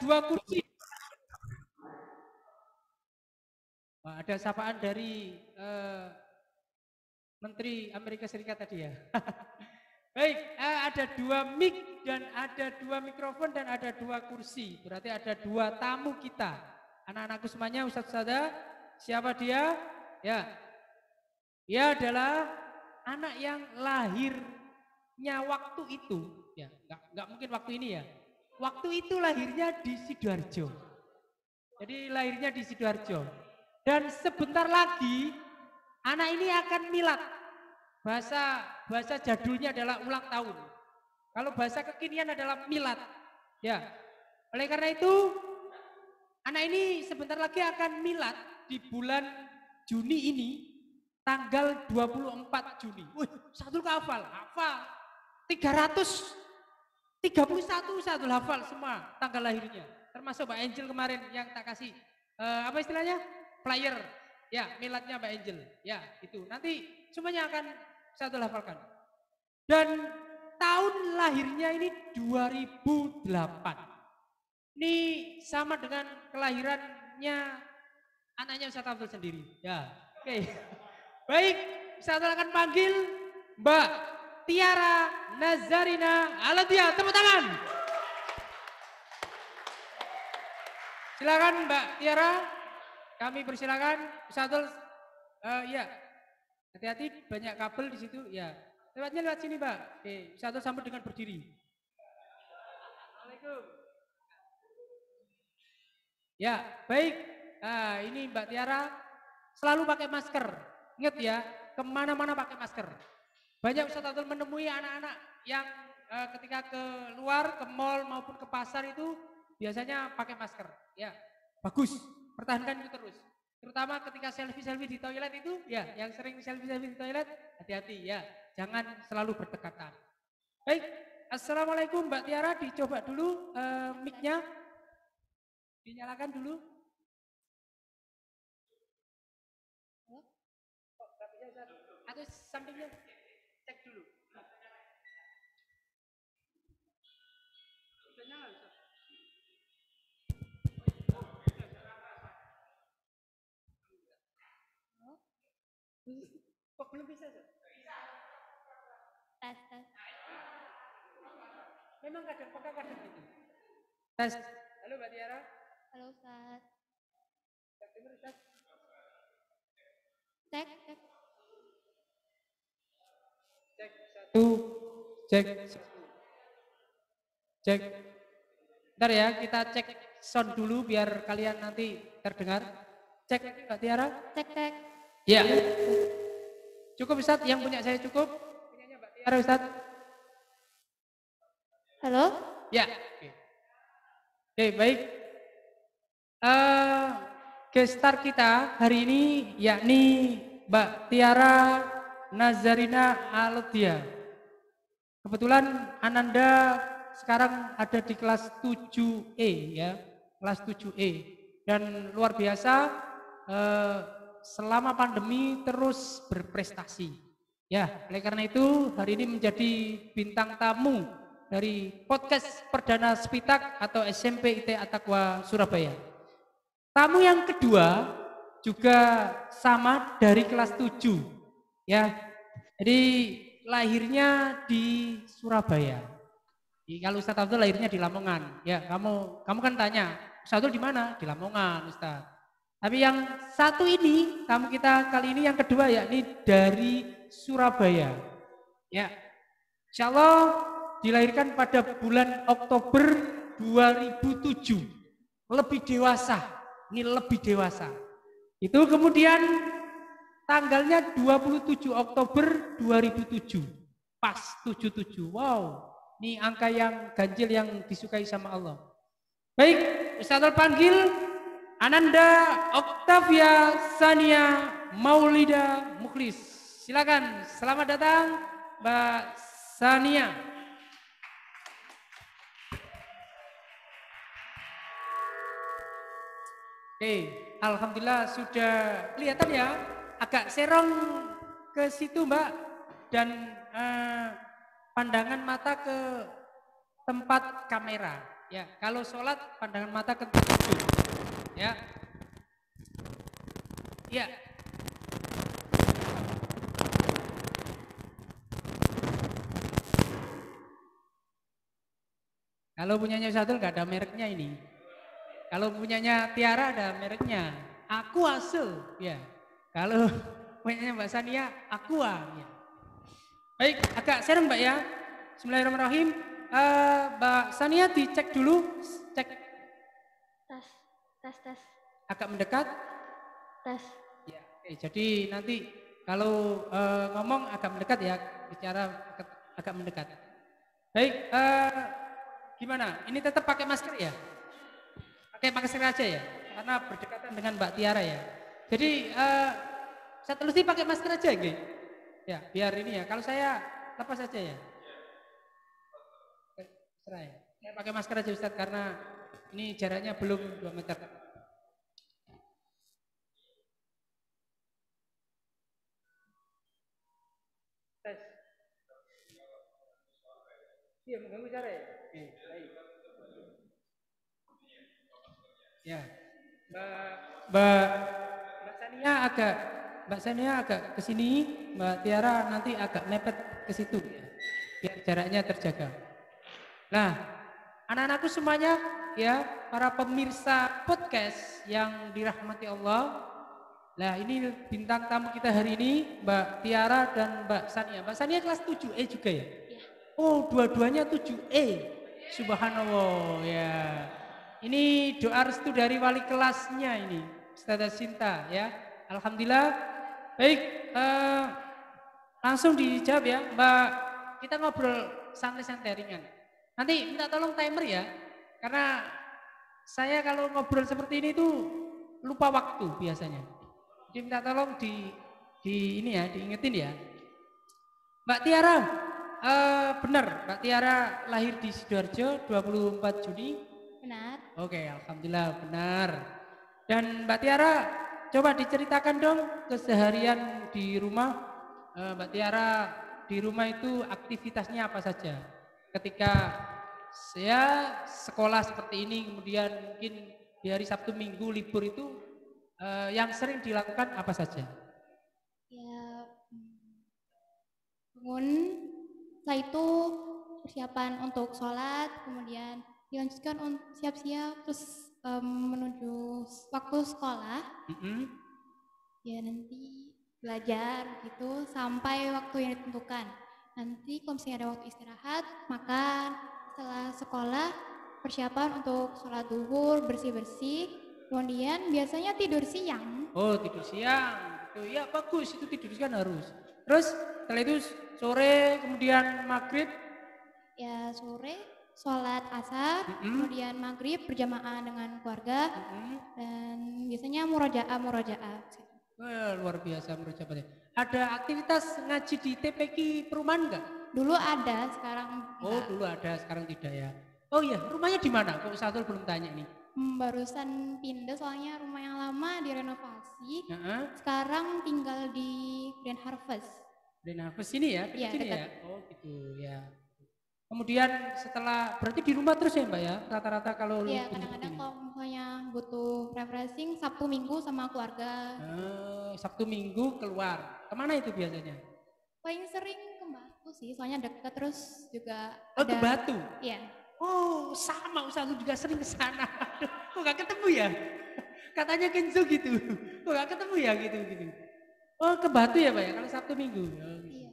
2 kursi. Ada sapaan dari Menteri Amerika Serikat tadi ya. Baik, ada 2 mic dan ada 2 mikrofon dan ada 2 kursi. Berarti ada 2 tamu kita. Anak-anakku semuanya, Ustaz-Ustazah, siapa dia? Ya, dia adalah anak yang lahirnya waktu itu. Ya, nggak mungkin waktu ini ya. Waktu itu lahirnya di Sidoarjo. Jadi lahirnya di Sidoarjo. Dan sebentar lagi anak ini akan milad. Bahasa jadulnya adalah ulang tahun. Kalau bahasa kekinian adalah milad. Ya. Oleh karena itu anak ini sebentar lagi akan milad di bulan Juni ini, tanggal 24 Juni. Wih, satu hafal. 331 satu hafal semua tanggal lahirnya. Termasuk Mbak Angel kemarin yang tak kasih apa istilahnya? Flyer. Ya, miladnya Mbak Angel. Ya, itu. Nanti semuanya akan satu hafalkan. Dan tahun lahirnya ini 2008. Ini sama dengan kelahirannya anaknya Ustaz Abdul sendiri. Ya, oke. Baik, saya akan panggil Mbak Tiara Nazarina Alatia. Tepuk tangan. Silakan Mbak Tiara. Kami persilakan Ustaz Abdul. Ya. Hati-hati banyak kabel di situ. Ya. Lewat sini, Mbak. Oke, Ustaz Abdul sambut dengan berdiri. Assalamualaikum. Ya, baik. Nah, ini Mbak Tiara selalu pakai masker. Ingat ya, kemana-mana pakai masker. Banyak Ustaz Abdul menemui anak-anak yang ketika keluar ke mall maupun ke pasar itu biasanya pakai masker. Ya, bagus. Pertahankan itu terus. Terutama ketika selfie-selfie di toilet itu, ya, yang sering selfie-selfie di toilet, hati-hati ya. Jangan selalu berdekatan. Baik, Assalamualaikum Mbak Tiara, dicoba dulu mic-nya. Dinyalakan dulu. Atau sampingnya cek dulu. Sudah nyala, Ustaz? Kok belum bisa, Ustaz? Tes. Memang kadang gitu. Tes. Halo Mbak Tiara. Halo Ustaz. Dengar Ustaz. Cek. Cek 1. Cek. Cek. Bentar ya, kita cek sound dulu biar kalian nanti terdengar. Cek Mbak Tiara. Cek. Ya. Cukup Ustaz, yang punya saya cukup. Punyanya Mbak Tiara Ustaz. Halo? Ya. Oke, baik. Gestar kita hari ini yakni Mbak Tiara Nazarina Alatia. Kebetulan Ananda sekarang ada di kelas 7E ya, kelas 7E. Dan luar biasa selama pandemi terus berprestasi. Ya, oleh karena itu hari ini menjadi bintang tamu dari podcast perdana Spitak atau SMP IT At-Taqwa Surabaya. Tamu yang kedua juga sama dari kelas 7. Ya. Jadi lahirnya di Surabaya. Kalau Ustaz Abdul lahirnya di Lamongan. Ya, kamu kan tanya, Ustaz Abdul di mana? Di Lamongan, Ustaz. Tapi yang satu ini, tamu kita kali ini yang kedua yakni dari Surabaya. Ya. Insyaallah dilahirkan pada bulan Oktober 2007. Lebih dewasa. Ini lebih dewasa. Itu kemudian tanggalnya 27 Oktober 2007. Pas 77. Wow. Ini angka yang ganjil yang disukai sama Allah. Baik, Ustaz panggil Ananda Oktavia Sania Maulida Mukhlis. Silakan, selamat datang Mbak Sania. Oke, alhamdulillah sudah kelihatan ya, agak serong ke situ Mbak, dan pandangan mata ke tempat kamera. Ya, kalau sholat pandangan mata ke tujuh. Ya. Ya. Kalau punyanya Sadul nggak ada mereknya ini. Kalau punyanya Tiara ada mereknya. Aquasel, ya. Kalau punyanya Mbak Sania, Aqua. Ya. Baik, agak serem Mbak ya. Bismillahirrahmanirrahim. Mbak Sania dicek dulu, cek. Tes. Agak mendekat. Tes. Ya, oke. Jadi nanti kalau ngomong agak mendekat ya, bicara agak mendekat. Baik, gimana? Ini tetap pakai masker ya? Pakai masker aja ya, karena berdekatan dengan Mbak Tiara ya. Jadi saya telusi pakai masker aja gitu. Ya, biar ini ya. Kalau saya lepas aja ya. Serah ya. Saya pakai masker aja Ustaz karena ini jaraknya belum 2 meter. Tes. Iya, mengganggu cara ya? Oke, baik. Ya. Mbak Sania agak ke sini, Mbak Tiara nanti agak mepet ke situ ya. Biar jaraknya terjaga. Nah, anak-anakku semuanya ya, para pemirsa podcast yang dirahmati Allah. Nah, ini bintang tamu kita hari ini Mbak Tiara dan Mbak Sania. Mbak Sania kelas 7E juga ya? Oh, dua-duanya 7E. Subhanallah ya. Ini doa restu dari wali kelasnya ini, Ustazah Sinta ya. Alhamdulillah. Baik, langsung dijawab ya, Mbak. Kita ngobrol santai-santai ringan. Nanti minta tolong timer ya, karena saya kalau ngobrol seperti ini tuh lupa waktu biasanya. Jadi minta tolong di ini ya, diingetin ya. Mbak Tiara, benar, Mbak Tiara lahir di Sidoarjo 24 Juni. Benar. Oke, alhamdulillah benar. Dan Mbak Tiara, coba diceritakan dong keseharian di rumah. Mbak Tiara di rumah itu aktivitasnya apa saja? Ketika saya sekolah seperti ini, kemudian mungkin di hari Sabtu Minggu libur itu yang sering dilakukan apa saja? Ya, bangun, setelah itu persiapan untuk sholat, kemudian dilanjutkan untuk siap-siap, terus menuju waktu sekolah. Ya nanti belajar gitu sampai waktu yang ditentukan. Nanti kalau misalnya ada waktu istirahat, makan. Setelah sekolah, persiapan untuk sholat duhur, bersih-bersih. Kemudian biasanya tidur siang. Oh, tidur siang. Itu ya bagus, itu tidur kan harus. Terus setelah itu sore, kemudian maghrib. Ya sore sholat asar, kemudian maghrib berjamaah dengan keluarga, dan biasanya murojaah. Luar biasa murojaah. Ada aktivitas ngaji di TPQ perumahan enggak? Dulu ada, sekarang enggak. Oh, dulu ada, sekarang tidak ya. Oh iya, rumahnya di mana? Kok Satul belum tanya nih. Barusan pindah soalnya rumah yang lama direnovasi. Sekarang tinggal di Grand Harvest. Grand Harvest ini ya? Iya, sini dekat. Ya? Oh gitu ya. Kemudian setelah, berarti di rumah terus ya Mbak ya? Rata-rata kalau Iya, kadang-kadang kalau misalnya butuh refreshing, Sabtu Minggu sama keluarga. Sabtu Minggu keluar. Kemana itu biasanya? Paling sering ke Batu sih, soalnya dekat, terus juga ke Batu? Iya. Oh, sama Ustaz juga sering ke sana. Kok gak ketemu ya? Katanya Kenzo gitu. Kok gak ketemu ya gitu. Oh, ke Batu ya Pak ya, kalau Sabtu Minggu. Iya.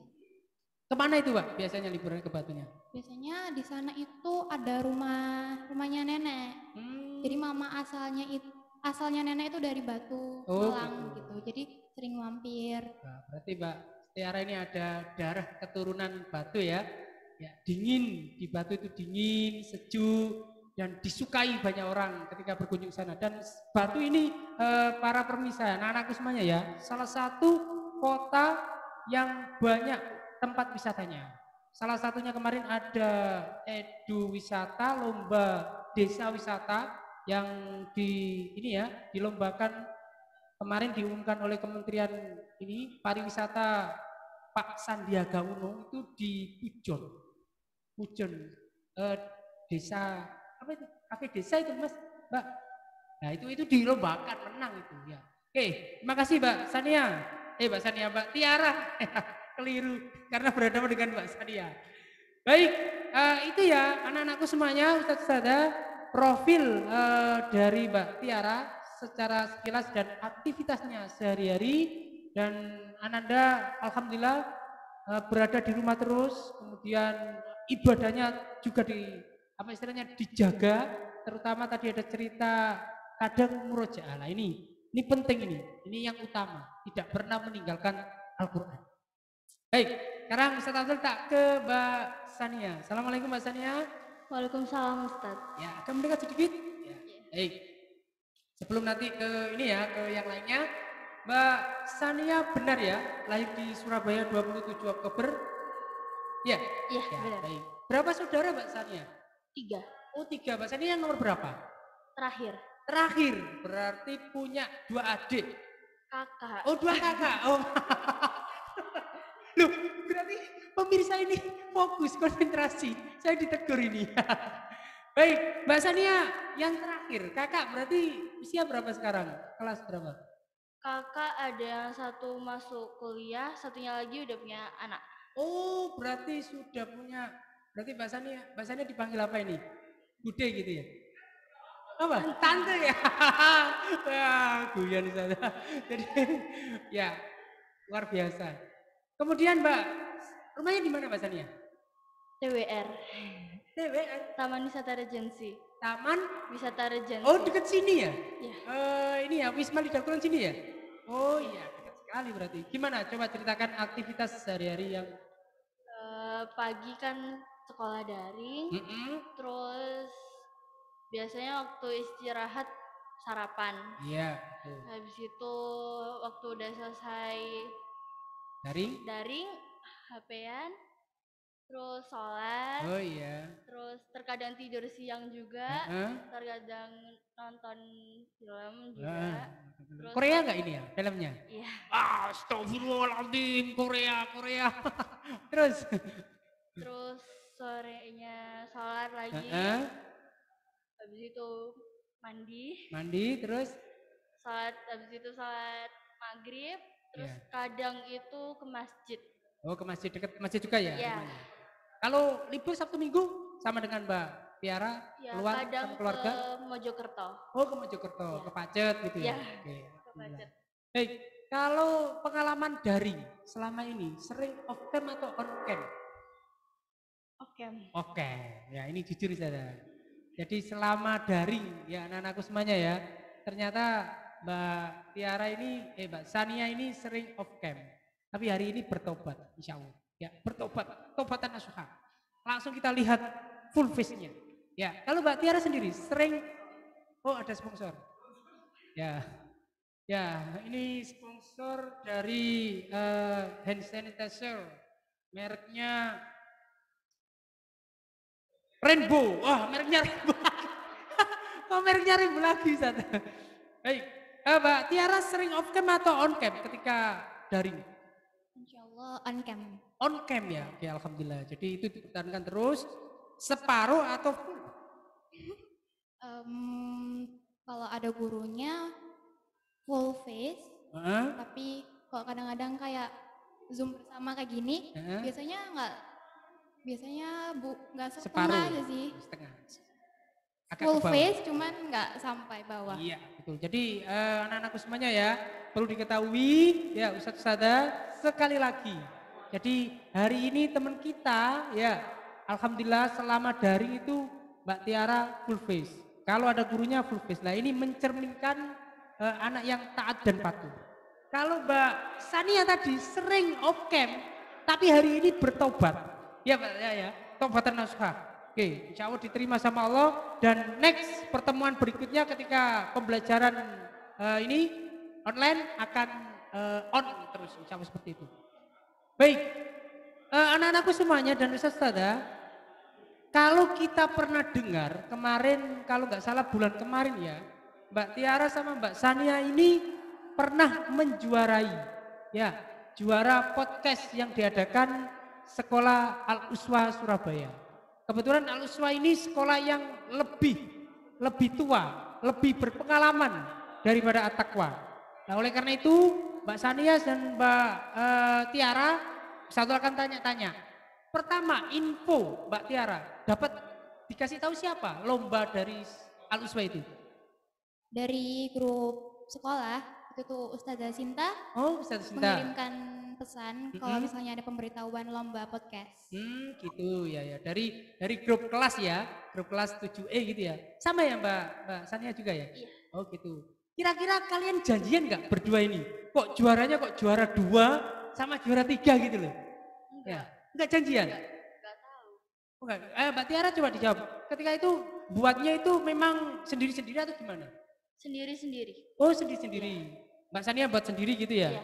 Kemana itu Pak biasanya liburan ke Batunya? Biasanya di sana itu ada rumahnya nenek. Jadi mama asalnya nenek itu dari Batu, Malang gitu. Jadi sering mampir. Nah, berarti Mbak Tiara ini ada darah keturunan Batu ya. Ya, dingin, di Batu itu dingin, sejuk, dan disukai banyak orang ketika berkunjung sana. Dan Batu ini para pemirsa, anak-anakku semuanya ya, salah satu kota yang banyak tempat wisatanya. Salah satunya kemarin ada Edu Wisata, lomba desa wisata yang dilombakan kemarin diumumkan oleh Kementerian Pariwisata Pak Sandiaga Uno itu di Pujon, desa apa itu? Kafe desa itu Mas, Mbak. Nah itu dilombakan menang itu ya. Oke, terima kasih Mbak Sania. Mbak Sania, Mbak Tiara. Keliru karena berhadapan dengan Mbak Sania. Baik, itu ya anak-anakku semuanya, Ustadz Ustadzah, profil dari Mbak Tiara secara sekilas dan aktivitasnya sehari-hari, dan Ananda alhamdulillah berada di rumah terus, kemudian ibadahnya juga apa istilahnya dijaga, terutama tadi ada cerita kadang murojaah. Nah ini penting, ini yang utama, tidak pernah meninggalkan Al-Quran. Baik, sekarang Ustaz Abdul tak ke Mbak Sania. Assalamualaikum Mbak Sania. Waalaikumsalam Ustaz. Ya, agak mendekat sedikit. Ya. Baik. Sebelum nanti ke ini ya, ke yang lainnya, Mbak Sania benar ya, lahir di Surabaya 27 Oktober. Ya. Iya, Ya, benar. baik. Berapa saudara Mbak Sania? 3. Oh 3. Mbak Sania yang nomor berapa? Terakhir. Berarti punya 2 adik. Kakak. Oh 2 kakak. Oh. Loh, berarti pemirsa ini fokus, konsentrasi. Saya ditegur ini. Baik, Mbak Sania yang terakhir. Kakak berarti usia berapa sekarang? Kelas berapa? Kakak ada yang satu masuk kuliah, satunya lagi udah punya anak. Oh, berarti sudah punya. Berarti Mbak Sania dipanggil apa ini? Bude gitu ya? Apa? Tante ya? Wah, guyon di sana. Jadi, ya, luar biasa. Kemudian Mbak, rumahnya di mana Mbak Sania? TWR. TWR? Taman Wisata Regency. Taman? Wisata Regency. Oh dekat sini ya? Iya. Ini ya, Wisma Lidakuran sini ya? Oh iya, dekat sekali berarti. Gimana? Coba ceritakan aktivitas sehari-hari yang... Pagi kan sekolah daring, terus biasanya waktu istirahat sarapan. Iya. Habis itu waktu udah selesai daring HP-an, terus sholat. Oh iya. Terus terkadang tidur siang juga, terkadang nonton film juga. Terus Korea nggak ini ya filmnya? Iya. Astagfirullahaladzim, Korea. Terus sorenya sholat lagi. Habis itu mandi, terus habis itu sholat maghrib, terus kadang itu ke masjid. Oh ke masjid, dekat masjid juga ya? Iya. Kalau libur Sabtu Minggu sama dengan Mbak Tiara keluar sama keluarga? Ke Mojokerto. Oh ke Mojokerto, ke Pacet gitu ya? Iya, ke Pacet. Baik, kalau pengalaman daring selama ini sering off cam atau on cam? Off cam, ya ini jujur saja. Jadi selama daring ya anak-anakku semuanya ya, ternyata Mbak Tiara ini, Mbak Sania ini sering off cam. Tapi hari ini bertobat, insya Allah. Ya, bertobat, tobatan nasuha. Langsung kita lihat full face-nya. Ya, kalau Mbak Tiara sendiri sering, ada sponsor. Ya, ini sponsor dari hand sanitizer, mereknya Rainbow. Wah, mereknya Rainbow. Mereknya Rainbow lagi, Ustaz. Baik, Mbak Tiara sering off cam atau on cam ketika daring? Insyaallah on cam. On cam ya, oke alhamdulillah. Jadi itu dipertahankan terus separuh atau full? Kalau ada gurunya full face, tapi kalau kadang-kadang kayak Zoom bersama kayak gini, biasanya nggak setengah aja sih. Setengah. Full face cuman nggak sampai bawah. Iya betul. Jadi anak-anakku semuanya ya perlu diketahui ya Ustadz Ustadzah sekali lagi. Jadi hari ini teman kita ya alhamdulillah selama daring itu Mbak Tiara full face. Kalau ada gurunya full face. Nah ini mencerminkan anak yang taat dan patuh. Kalau Mbak Sania tadi sering off cam tapi hari ini bertobat. Ya Pak ya, tobatan nasuha. Oke, insya Allah diterima sama Allah dan next pertemuan berikutnya ketika pembelajaran ini online akan on terus, insya Allah seperti itu. Baik, anak-anakku semuanya dan Ustazah, kalau kita pernah dengar kemarin, kalau nggak salah bulan kemarin ya, Mbak Tiara sama Mbak Sania ini pernah menjuarai, ya, juara podcast yang diadakan Sekolah Al-Uswa Surabaya. Kebetulan Al-Uswa ini sekolah yang lebih tua, lebih berpengalaman daripada At-Taqwa. Nah, oleh karena itu Mbak Sanias dan Mbak Tiara satu akan tanya-tanya. Pertama, info Mbak Tiara dapat dikasih tahu siapa lomba dari Al-Uswa itu? Dari grup sekolah itu tuh Ustazah Sinta. Oh, Ustazah Sinta mengirimkan pesan kalau misalnya ada pemberitahuan lomba podcast. Gitu ya. Dari grup kelas ya, grup kelas 7E gitu ya. Sama ya Mbak Sania juga ya? Iya. Oh gitu. Kira-kira kalian janjian nggak berdua ini? Kok juaranya kok juara 2 sama juara 3 gitu loh? Enggak. Ya, enggak janjian? Enggak tahu. Enggak. Mbak Tiara coba dijawab. Ketika itu buatnya itu memang sendiri-sendiri atau gimana? Sendiri-sendiri. Oh, sendiri-sendiri. Ya. Mbak Sania buat sendiri gitu ya? Iya.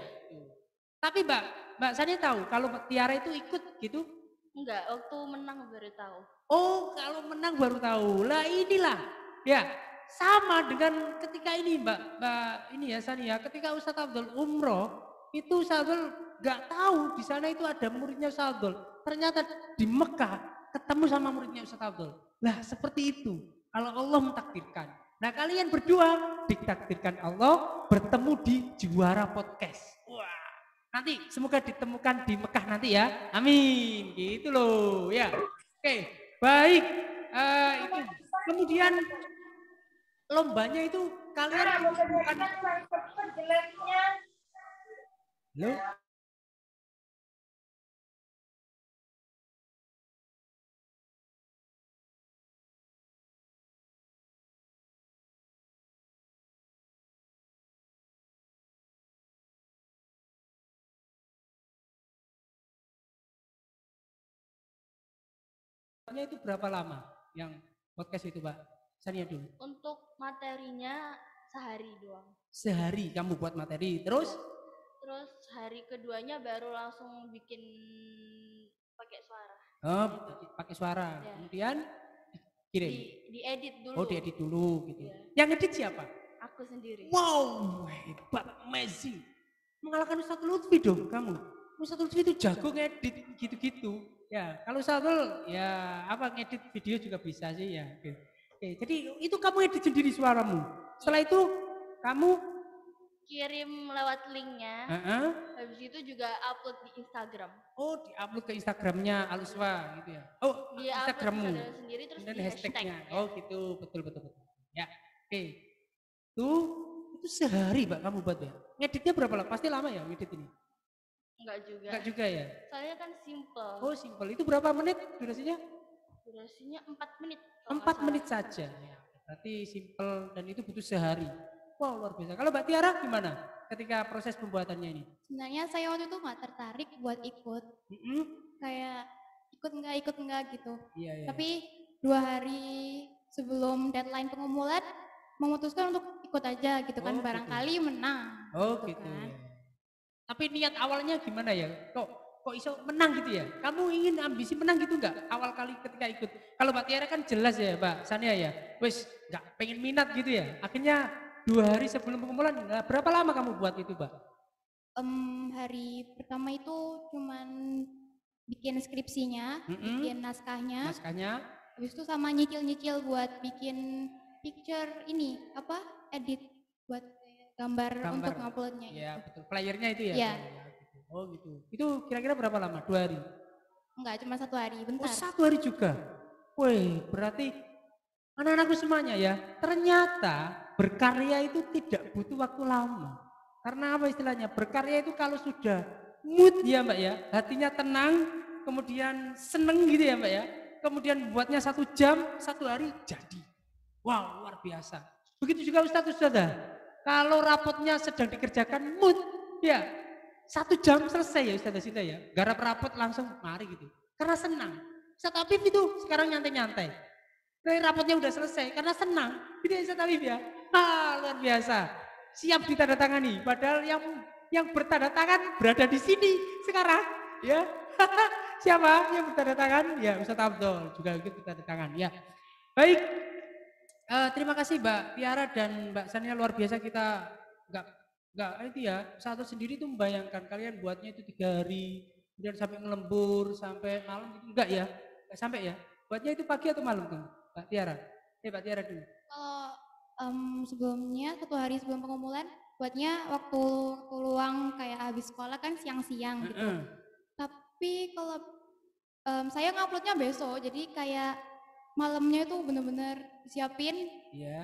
Tapi Mbak Sania tahu kalau Mbak Tiara itu ikut gitu? Enggak, waktu menang baru tahu. Oh, kalau menang baru tahu. Lah inilah. Ya, sama dengan ketika ini Mbak ini ya Sania, ketika Ustadz Abdul umroh, itu Ustadz Abdul nggak tahu di sana itu ada muridnya Ustadz Abdul. Ternyata di Mekah ketemu sama muridnya Ustadz Abdul. Lah, seperti itu. Kalau Allah mentakdirkan. Nah, kalian berdua ditakdirkan Allah bertemu di juara podcast. Wah, nanti semoga ditemukan di Mekah nanti ya. Amin. Gitu loh ya. Oke, baik. Itu. Kemudian lombanya itu kalian bukan. Halo? Itu berapa lama yang podcast itu, Pak? Sania dulu. Untuk materinya sehari doang. Sehari kamu buat materi, terus hari keduanya baru langsung bikin pakai suara. Oh, pakai suara. Ya. Kemudian kirim. Diedit dulu. Oh, diedit dulu gitu. Ya. Yang edit siapa? Aku sendiri. Wow, hebat, amazing. Mengalahkan Ustadz Lutfi dong kamu. Ustadz Lutfi itu jago ngedit gitu-gitu. Ya, kalau Ustadz ya apa ngedit video juga bisa sih ya. Oke, jadi itu kamu edit sendiri suaramu. Setelah itu kamu kirim lewat linknya. Habis itu juga upload di Instagram. Oh, diupload ke Instagramnya Al-Uswa gitu ya. Oh, di Instagrammu sendiri terus dan di hashtagnya. Oh gitu, betul. Ya, oke. Itu sehari Mbak kamu buat ya? Ngeditnya berapa lama? Pasti lama ya ngedit ini? Enggak juga ya? Soalnya kan simple. Oh simple, itu berapa menit durasinya? Durasinya 4 menit. 4 menit saja, ya. Berarti simple dan itu butuh sehari. Wow, luar biasa. Kalau Mbak Tiara gimana ketika proses pembuatannya ini? Sebenarnya saya waktu itu nggak tertarik buat ikut. Kayak ikut enggak gitu. Iya. Tapi 2 hari sebelum deadline pengumuman memutuskan untuk ikut aja gitu kan, barangkali menang. Oh gitu. Kan. Tapi niat awalnya gimana ya? Kok iso menang gitu ya? Kamu ingin ambisi menang gitu enggak? Awal kali ketika ikut. Kalau Mbak Tiara kan jelas ya Mbak Sania ya. Wes enggak pengen minat gitu ya. Akhirnya 2 hari sebelum pengumuman, berapa lama kamu buat itu Mbak? Hari pertama itu cuman bikin skripsinya, bikin naskahnya. Habis itu sama nyicil-nyicil buat bikin picture ini, edit buat gambar untuk nguploadnya. Iya betul, playernya itu ya? Iya. Oh gitu. Itu kira-kira berapa lama? 2 hari? Enggak, cuma 1 hari, bentar. Oh 1 hari juga? Wih, berarti anak-anakku semuanya ya, ternyata berkarya itu tidak butuh waktu lama. Karena apa istilahnya? Berkarya itu kalau sudah mood ya Mbak ya, hatinya tenang, kemudian seneng gitu ya Mbak ya, kemudian buatnya 1 jam, 1 hari jadi. Wow, luar biasa. Begitu juga Ustadz. Kalau rapotnya sedang dikerjakan mood, ya 1 jam selesai ya Ustadz Sinta ya. Garap rapot langsung mari gitu. Karena senang. Ustadz Afif itu sekarang nyantai-nyantai. Rapotnya udah selesai karena senang. Gitu ya Ustadz Afif ya. Luar biasa. Siap ditandatangani. Padahal yang bertanda tangan berada di sini sekarang. Ya. Siapa yang bertanda tangan? Ya Ustadz Abdul juga ikut bertanda tangan. Ya. Baik. Terima kasih Mbak Tiara dan Mbak Sania, luar biasa. Kita enggak itu ya, satu sendiri tuh membayangkan kalian buatnya itu 3 hari, kemudian sampai ngelembur sampai malam gitu, enggak ya? Enggak sampai ya? Buatnya itu pagi atau malam tuh, Mbak Tiara? Mbak Tiara dulu. Kalau sebelumnya 1 hari sebelum pengumpulan, buatnya waktu luang kayak habis sekolah kan siang-siang gitu. Tapi kalau saya nguploadnya besok, jadi kayak malamnya itu bener-bener siapin,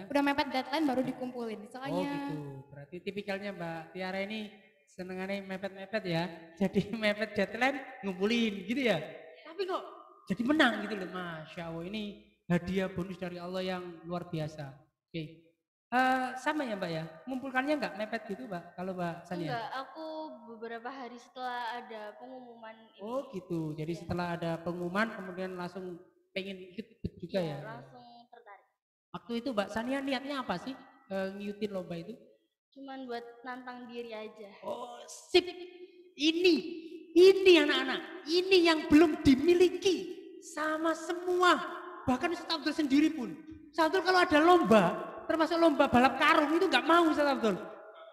udah mepet deadline baru dikumpulin. Soalnya. Oh gitu, berarti tipikalnya Mbak Tiara ini senengannya mepet-mepet ya. Jadi mepet deadline ngumpulin gitu ya. Tapi kok jadi menang gitu loh, Masya Allah, ini hadiah bonus dari Allah yang luar biasa. Oke. Sama ya Mbak ya, mengumpulkannya nggak mepet gitu Mbak, kalau Mbak Sania? Enggak, aku beberapa hari setelah ada pengumuman ini. Oh gitu, jadi setelah ada pengumuman kemudian langsung pengen ikut juga ya? Langsung tertarik. Waktu itu Mbak Sania niatnya apa sih ngikutin lomba itu? Cuman buat nantang diri aja. Oh sip, ini anak-anak, ini yang belum dimiliki sama semua, bahkan Ustaz Abdul sendiri pun. Ustaz Abdul kalau ada lomba, termasuk lomba balap karung itu nggak mau Ustaz Abdul,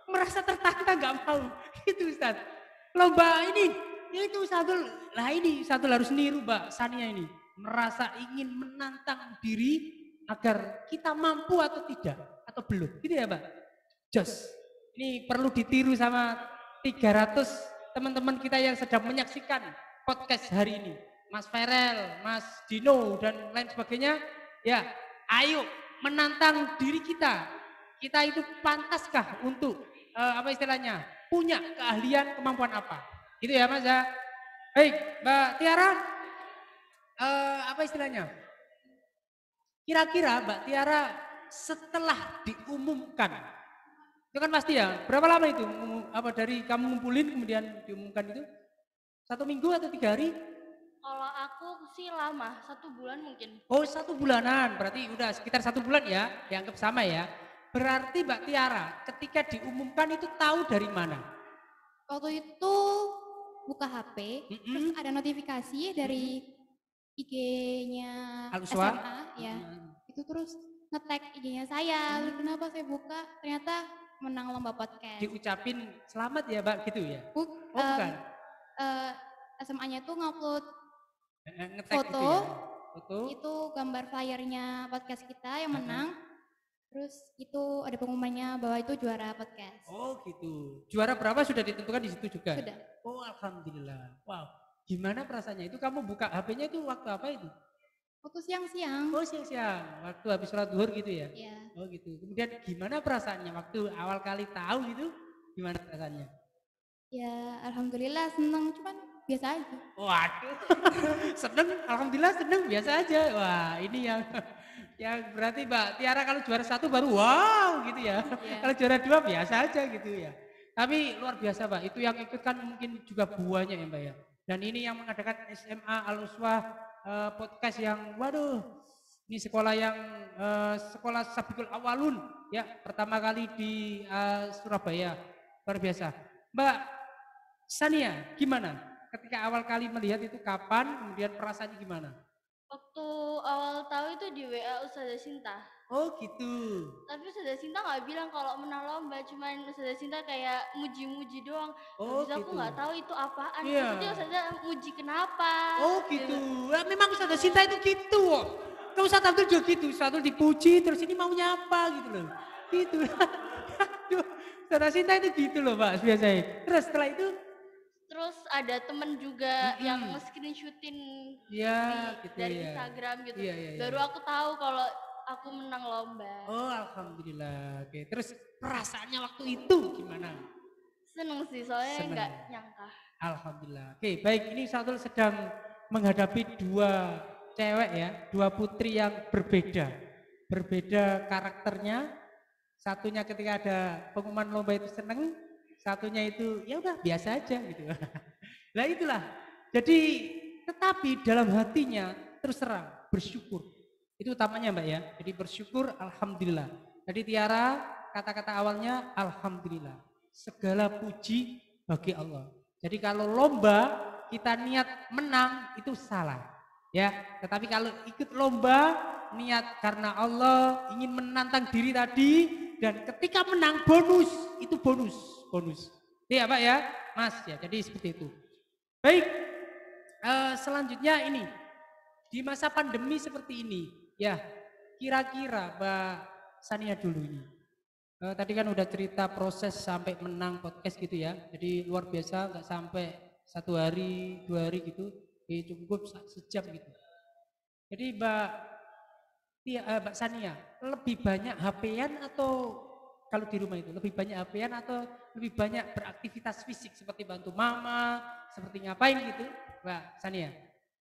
merasa tertantang nggak mau, gitu Ustaz. Lomba ini, itu Ustaz Abdul, lah ini Ustaz Abdul harus niru Mbak Sania ini, merasa ingin menantang diri agar kita mampu atau tidak, atau belum, gitu ya Mbak. Jos, ini perlu ditiru sama 300 teman-teman kita yang sedang menyaksikan podcast hari ini. Mas Ferel, Mas Dino, dan lain sebagainya. Ya, ayo menantang diri kita. Kita itu pantaskah untuk, apa istilahnya, punya keahlian, kemampuan apa. Gitu ya Mas ya. Baik, Mbak Tiara, apa istilahnya? Kira-kira Mbak Tiara setelah diumumkan, itu kan pasti ya, berapa lama itu apa dari kamu ngumpulin kemudian diumumkan itu? 1 minggu atau 3 hari? Kalau aku sih lama, 1 bulan mungkin. Oh 1 bulanan, berarti udah sekitar 1 bulan ya, dianggap sama ya. Berarti Mbak Tiara ketika diumumkan itu tahu dari mana? Waktu itu buka HP, terus ada notifikasi dari IG-nya SMA ya. Itu terus nge-tag IG-nya saya, lalu kenapa saya buka, ternyata menang lomba podcast. Diucapin selamat ya Mbak gitu ya? Bukan. SMA-nya tuh ngupload foto, itu gambar flyernya podcast kita yang menang. Terus itu ada pengumumannya bahwa itu juara podcast. Oh gitu. Juara berapa sudah ditentukan di situ juga? Sudah. Oh alhamdulillah. Wow. Gimana perasaannya? Itu kamu buka HP-nya itu waktu apa itu? Waktu siang-siang. Oh siang-siang. Waktu habis sholat zuhur gitu ya? Iya. Oh gitu. Kemudian gimana perasaannya waktu awal kali tahu gitu? Gimana perasaannya? Ya alhamdulillah seneng, cuman biasa aja. Waduh. Seneng, alhamdulillah seneng, biasa aja. Wah ini yang berarti Mbak Tiara kalau juara 1 baru wow gitu ya. Yeah. Kalau juara 2 biasa aja gitu ya. Tapi luar biasa Mbak, itu yang ikut kan mungkin juga buahnya ya Mbak ya. Dan ini yang mengadakan SMA Al-Uswah podcast yang waduh, ini sekolah yang sekolah Sabiqul Awalun ya, pertama kali di Surabaya. Luar biasa. Mbak Sania, gimana? Ketika awal kali melihat itu kapan, kemudian perasaannya gimana? Waktu awal tahu itu di WA Ustazah Sinta. Oh gitu. Tapi Ustazah Sinta nggak bilang kalau menang lomba, cuman Ustazah Sinta kayak muji-muji doang. Oh gitu. Aku nggak tahu itu apaan. Yeah. Maksudnya Ustazah muji kenapa? Oh gitu. Nah, memang Ustazah Sinta itu gitu. Kalau Ustaz Abdul juga gitu. Ustaz Abdul dipuji terus ini maunya apa gitu loh. Gitu. Ustazah Sinta itu gitu loh Pak biasanya. Terus setelah itu terus ada temen juga yang nge-screenshotin gitu, dari Instagram gitu. Iya. Baru aku tahu kalau aku menang lomba. Oh alhamdulillah. Oke. Terus perasaannya waktu itu gimana? Seneng sih soalnya nggak nyangka. Alhamdulillah. Oke baik, ini Satul sedang menghadapi 2 cewek ya, 2 putri yang berbeda. Berbeda karakternya. Satunya ketika ada pengumuman lomba itu seneng. Satunya itu ya udah biasa aja gitu. Nah itulah. Jadi tetapi dalam hatinya terus terang bersyukur. Itu utamanya Mbak ya. Jadi bersyukur alhamdulillah. Tadi Tiara kata-kata awalnya alhamdulillah. Segala puji bagi Allah. Jadi kalau lomba kita niat menang itu salah. Ya, tetapi kalau ikut lomba niat karena Allah ingin menantang diri tadi dan ketika menang bonus itu bonus. Iya Pak ya, Mas ya. Jadi seperti itu. Baik, selanjutnya ini di masa pandemi seperti ini, ya kira-kira Mbak Sania dulu ini. Tadi kan udah cerita proses sampai menang podcast gitu ya. Jadi luar biasa, nggak sampai 1 hari, 2 hari gitu, cukup sejam gitu. Jadi Mbak Sania, lebih banyak HP-an atau kalau di rumah itu lebih banyak HP-an atau lebih banyak beraktivitas fisik seperti bantu mama, seperti ngapain gitu, Mbak Sania?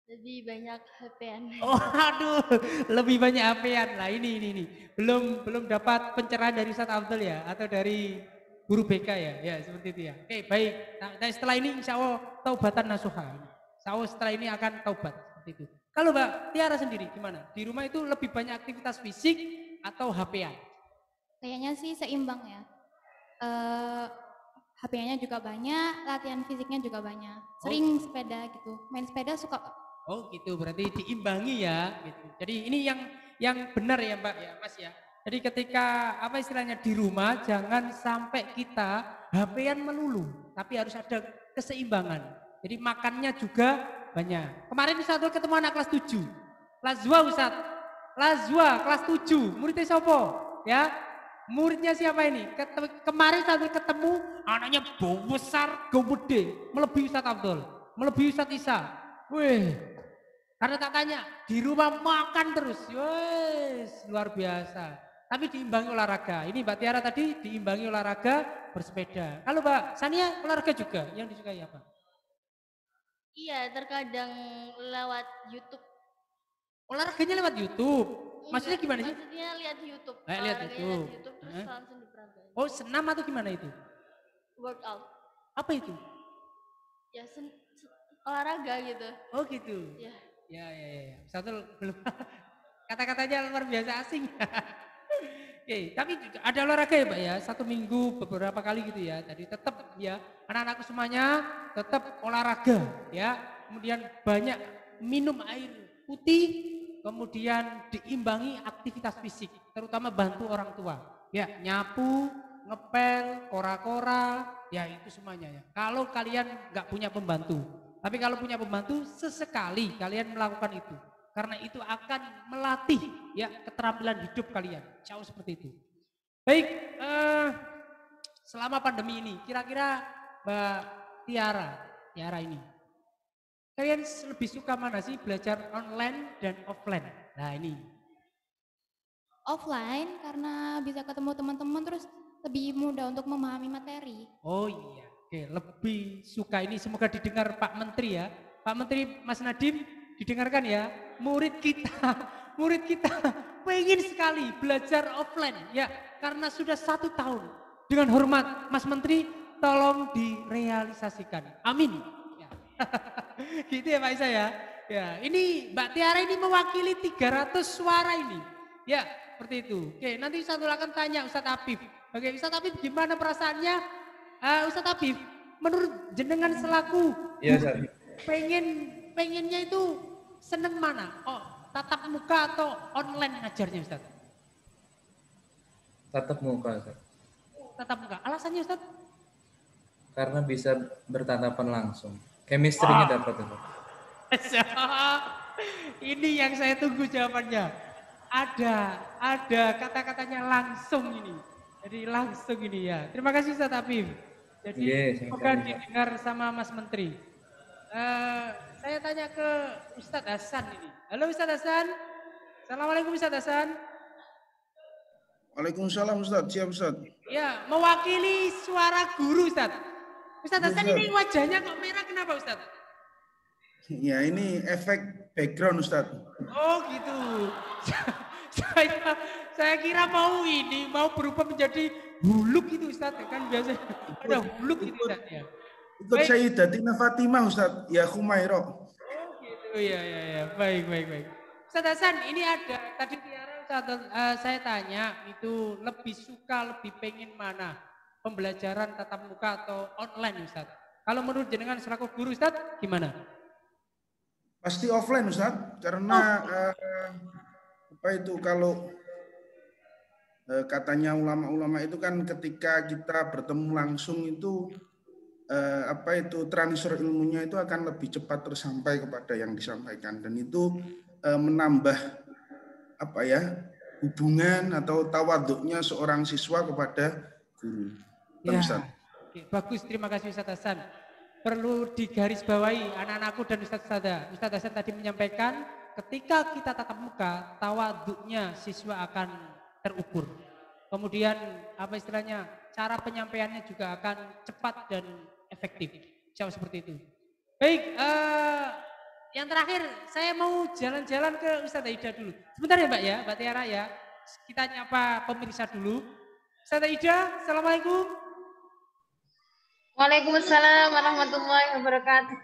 Lebih banyak HP-an. Oh, aduh, lebih banyak HP-an lah ini. Belum dapat pencerahan dari Ustaz Abdul ya atau dari guru BK ya? Ya, seperti itu ya. Oke, baik. Nah, setelah ini insya Allah taubatan nasuha. Insya Allah setelah ini akan taubat seperti itu. Kalau Mbak Tiara sendiri gimana? Di rumah itu lebih banyak aktivitas fisik atau HP-an? Kayaknya sih seimbang ya. HP-nya juga banyak, latihan fisiknya juga banyak. Sering sepeda gitu. Main sepeda suka. Oh gitu, berarti diimbangi ya. Gitu. Jadi ini yang benar ya Mbak ya Mas ya. Jadi ketika apa istilahnya di rumah jangan sampai kita HP-an melulu, tapi harus ada keseimbangan. Jadi makannya juga banyak. Kemarin Ustaz ketemu anak kelas 7. Lazwa Ustaz. Lazwa kelas 7. Muridnya siapa? Ya. Muridnya siapa ini? Kemarin Ustaz ketemu anaknya besar, gede, melebihi Ustaz Abdul, melebihi Ustaz Isa. Wih, karena tak tanya, di rumah makan terus, wes luar biasa. Tapi diimbangi olahraga. Ini Mbak Tiara tadi diimbangi olahraga bersepeda. Kalau Mbak Sania olahraga juga, yang disukai apa? Iya, terkadang lewat YouTube. Olahraganya lewat YouTube? Maksudnya gimana sih? Maksudnya lihat YouTube. Lihat YouTube. Terus langsung diperagain. Oh, senam atau gimana itu? Workout. Apa itu? Ya, olahraga gitu. Oh gitu. Ya. Ya. Satu belum kata-katanya luar biasa asing. Oke, tapi juga ada olahraga ya Pak ya, 1 minggu beberapa kali gitu ya. Jadi tetap ya anak-anakku semuanya tetap olahraga ya. Kemudian banyak minum air putih, kemudian diimbangi aktivitas fisik, terutama bantu orang tua. Ya, nyapu, ngepel, kora-kora, ya itu semuanya ya. Kalau kalian nggak punya pembantu, tapi kalau punya pembantu sesekali kalian melakukan itu. Karena itu akan melatih ya keterampilan hidup kalian. Jauh seperti itu. Baik, selama pandemi ini kira-kira Mbak Tiara ini, kalian lebih suka mana sih belajar online dan offline? Nah ini. Offline karena bisa ketemu teman-teman terus lebih mudah untuk memahami materi. Oh iya, oke, lebih suka ini semoga didengar Pak Menteri ya. Pak Menteri Mas Nadiem didengarkan ya. Murid kita pengen sekali belajar offline ya karena sudah 1 tahun. Dengan hormat Mas Menteri tolong direalisasikan. Amin. Ya. Gitu ya Pak Isa ya. Ya, ini Mbak Tiara ini mewakili 300 suara ini. Ya, seperti itu. Oke, nanti Ustaz akan tanya Ustaz Afif. Oke, Ustaz Afif gimana perasaannya? Ustaz Afif, menurut jenengan selaku pengennya itu seneng mana? Oh, tatap muka atau online ngajarnya Ustaz? Tatap muka Ustaz. Tatap muka. Alasannya Ustaz? Karena bisa bertatapan langsung. Chemistry-nya dapat Ustaz. Ini yang saya tunggu jawabannya. Ada kata-katanya langsung ini. Jadi langsung ini ya. Terima kasih Ustaz Afif. Jadi semoga didengar sama Mas Menteri. Saya tanya ke Ustadz Hasan ini. Halo Ustadz Hasan. Assalamualaikum Ustadz Hasan. Waalaikumsalam Ustadz. Siap Ustadz. Ya, mewakili suara guru Ustadz. Ustadz Hasan ini wajahnya kok merah kenapa Ustadz? Ya ini efek background Ustadz. Oh gitu. Saya kira mau berubah menjadi huluk itu Ustadz. Kan biasa ada huluk gitu Ustadz ya. Ikut Sayyidatina Fatimah Ustadz, ya Khumairo. Oh gitu, ya. Baik. Ustadz Hasan, ini ada, tadi Tiara saya tanya, itu lebih suka, lebih pengen mana? Pembelajaran tatap muka atau online Ustadz? Kalau menurut jenengan selaku guru Ustadz, gimana? Pasti offline Ustadz, karena kalau katanya ulama-ulama itu kan ketika kita bertemu langsung itu transfer ilmunya itu akan lebih cepat tersampai kepada yang disampaikan, dan itu menambah apa ya, hubungan atau tawaduknya seorang siswa kepada guru. Ya, bagus, terima kasih Ustaz Hasan. Perlu digarisbawahi anak-anakku dan Ustaz Hasan tadi menyampaikan ketika kita tatap muka, tawaduknya siswa akan terukur. Kemudian apa istilahnya, cara penyampaiannya juga akan cepat dan efektif. Jauh seperti itu. Baik, yang terakhir saya mau jalan-jalan ke Ustaz Aida dulu. Sebentar ya Mbak ya, Mbak Tiara ya. Kita nyapa pemirsa dulu. Ustaz Aida, Assalamualaikum. Waalaikumsalam warahmatullahi wabarakatuh.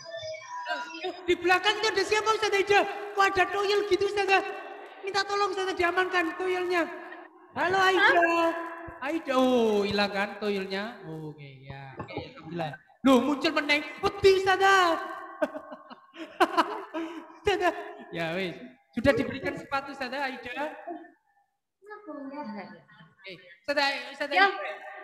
Di belakang itu ada siapa Ustaz Aida? Kok ada tuyul gitu Ustaz? Minta tolong Ustaz diamankan tuyulnya. Halo Aida. Aida, oh hilang kan tuyulnya? Oke ya, alhamdulillah. Loh muncul meneng, putih Ustaz. Ya wis, sudah diberikan sepatu Ustaz Aida. Ustaz Aida.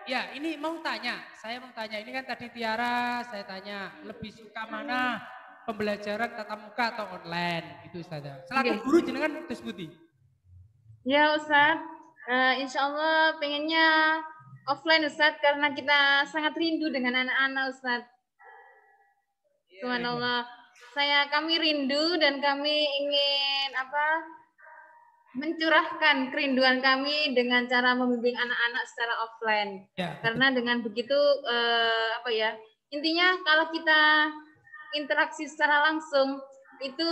Ya, ini saya mau tanya, ini kan tadi Tiara, saya tanya, lebih suka mana pembelajaran tatap muka atau online, gitu Ustaz. Selaku guru jenengan terus putih. Ya Ustaz, insya Allah pengennya offline Ustaz, karena kita sangat rindu dengan anak-anak Ustaz. Subhanallah, kami rindu dan kami ingin mencurahkan kerinduan kami dengan cara membimbing anak-anak secara offline. Ya. Karena dengan begitu intinya kalau kita interaksi secara langsung itu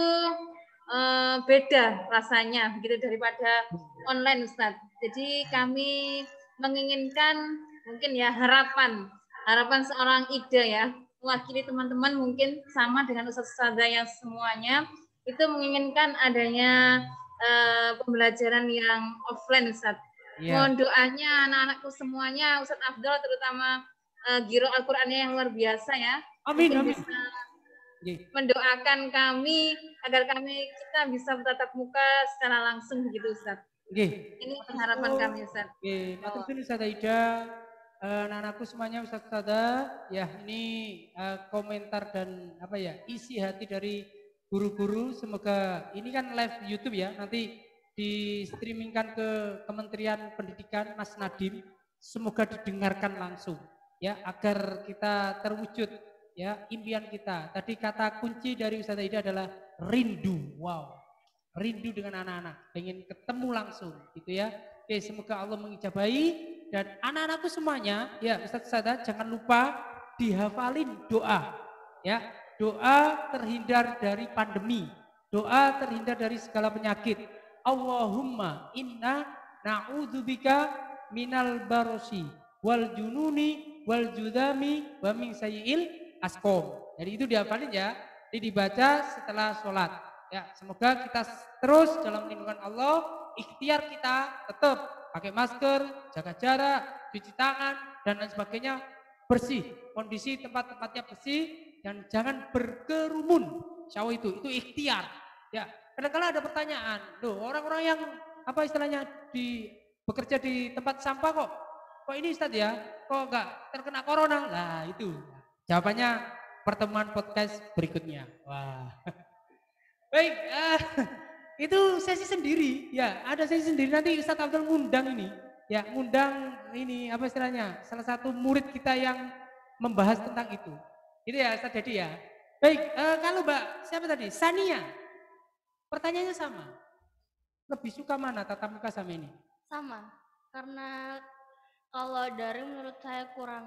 beda rasanya begitu daripada online Ustaz. Jadi kami menginginkan mungkin ya harapan seorang Ida ya, mewakili teman-teman mungkin sama dengan Ustaz-Ustazah yang semuanya itu menginginkan adanya pembelajaran yang offline Ustaz. Mohon doanya anak-anakku semuanya, Ustaz Afdal terutama giro Al-Qur'annya yang luar biasa ya. Amin. Bisa mendoakan kami agar kita bisa bertatap muka secara langsung begitu Ustaz. Ini harapan kami Ustaz. Matur suwun Ustaz Aida. Anak-anakku semuanya Ustaz ya ini komentar dan isi hati dari guru-guru, semoga ini kan live YouTube ya, nanti di streamingkan ke Kementerian Pendidikan Mas Nadiem, semoga didengarkan langsung ya agar kita terwujud ya impian kita. Tadi kata kunci dari Ustaz Aida adalah rindu. Wow, rindu dengan anak-anak, pengen ketemu langsung gitu ya. Oke, semoga Allah mengijabahi dan anak-anakku semuanya ya Ustaz jangan lupa dihafalin doa ya. Doa terhindar dari pandemi, doa terhindar dari segala penyakit. Allahumma inna na'udzubika minal barosi wal jununi wal judami wa min sayyi'il asqam. Jadi itu dihafalin ya, dibaca setelah sholat. Ya, semoga kita terus dalam lindungan Allah, ikhtiar kita tetap pakai masker, jaga jarak, cuci tangan dan lain sebagainya, bersih, kondisi tempat-tempatnya bersih. Dan jangan berkerumun. Syawal itu ikhtiar. Ya, kadang-kadang ada pertanyaan, loh orang-orang yang istilahnya bekerja di tempat sampah kok ini Ustaz ya, kok enggak terkena corona? Nah itu jawabannya pertemuan podcast berikutnya. Wah, baik, itu sesi sendiri. Ya, ada sesi sendiri nanti Ustaz Abdul ngundang ini. Ya, ngundang ini istilahnya salah satu murid kita yang membahas tentang itu. Itu ya Ustaz Dedi ya. Baik, kalau Mbak siapa tadi? Sania. Pertanyaannya sama. Lebih suka mana tatap muka sama ini? Sama. Karena kalau daring menurut saya kurang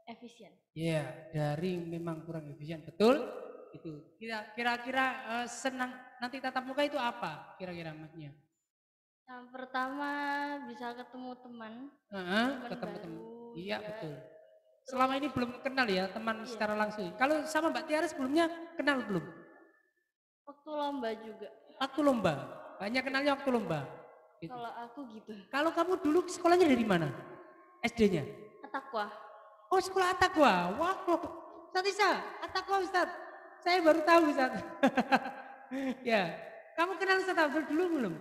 efisien. Iya, daring memang kurang efisien. Betul? Itu. Kira-kira senang nanti tatap muka itu apa? Kira-kira maksudnya? Yang pertama bisa ketemu teman. Ketemu teman. Iya, betul. Selama ini belum kenal ya teman secara langsung. Kalau sama Mbak Tiara sebelumnya kenal belum? Waktu lomba juga. Waktu lomba? Banyak kenalnya waktu lomba? Gitu. Kalau aku gitu. Kalau kamu dulu sekolahnya dari mana? SD-nya? At-Taqwa. Oh sekolah At-Taqwa. Wah, Ustaz Isa, At-Taqwa Ustaz. Saya baru tahu Ustaz. Ya, kamu kenal Ustaz Afdal dulu belum?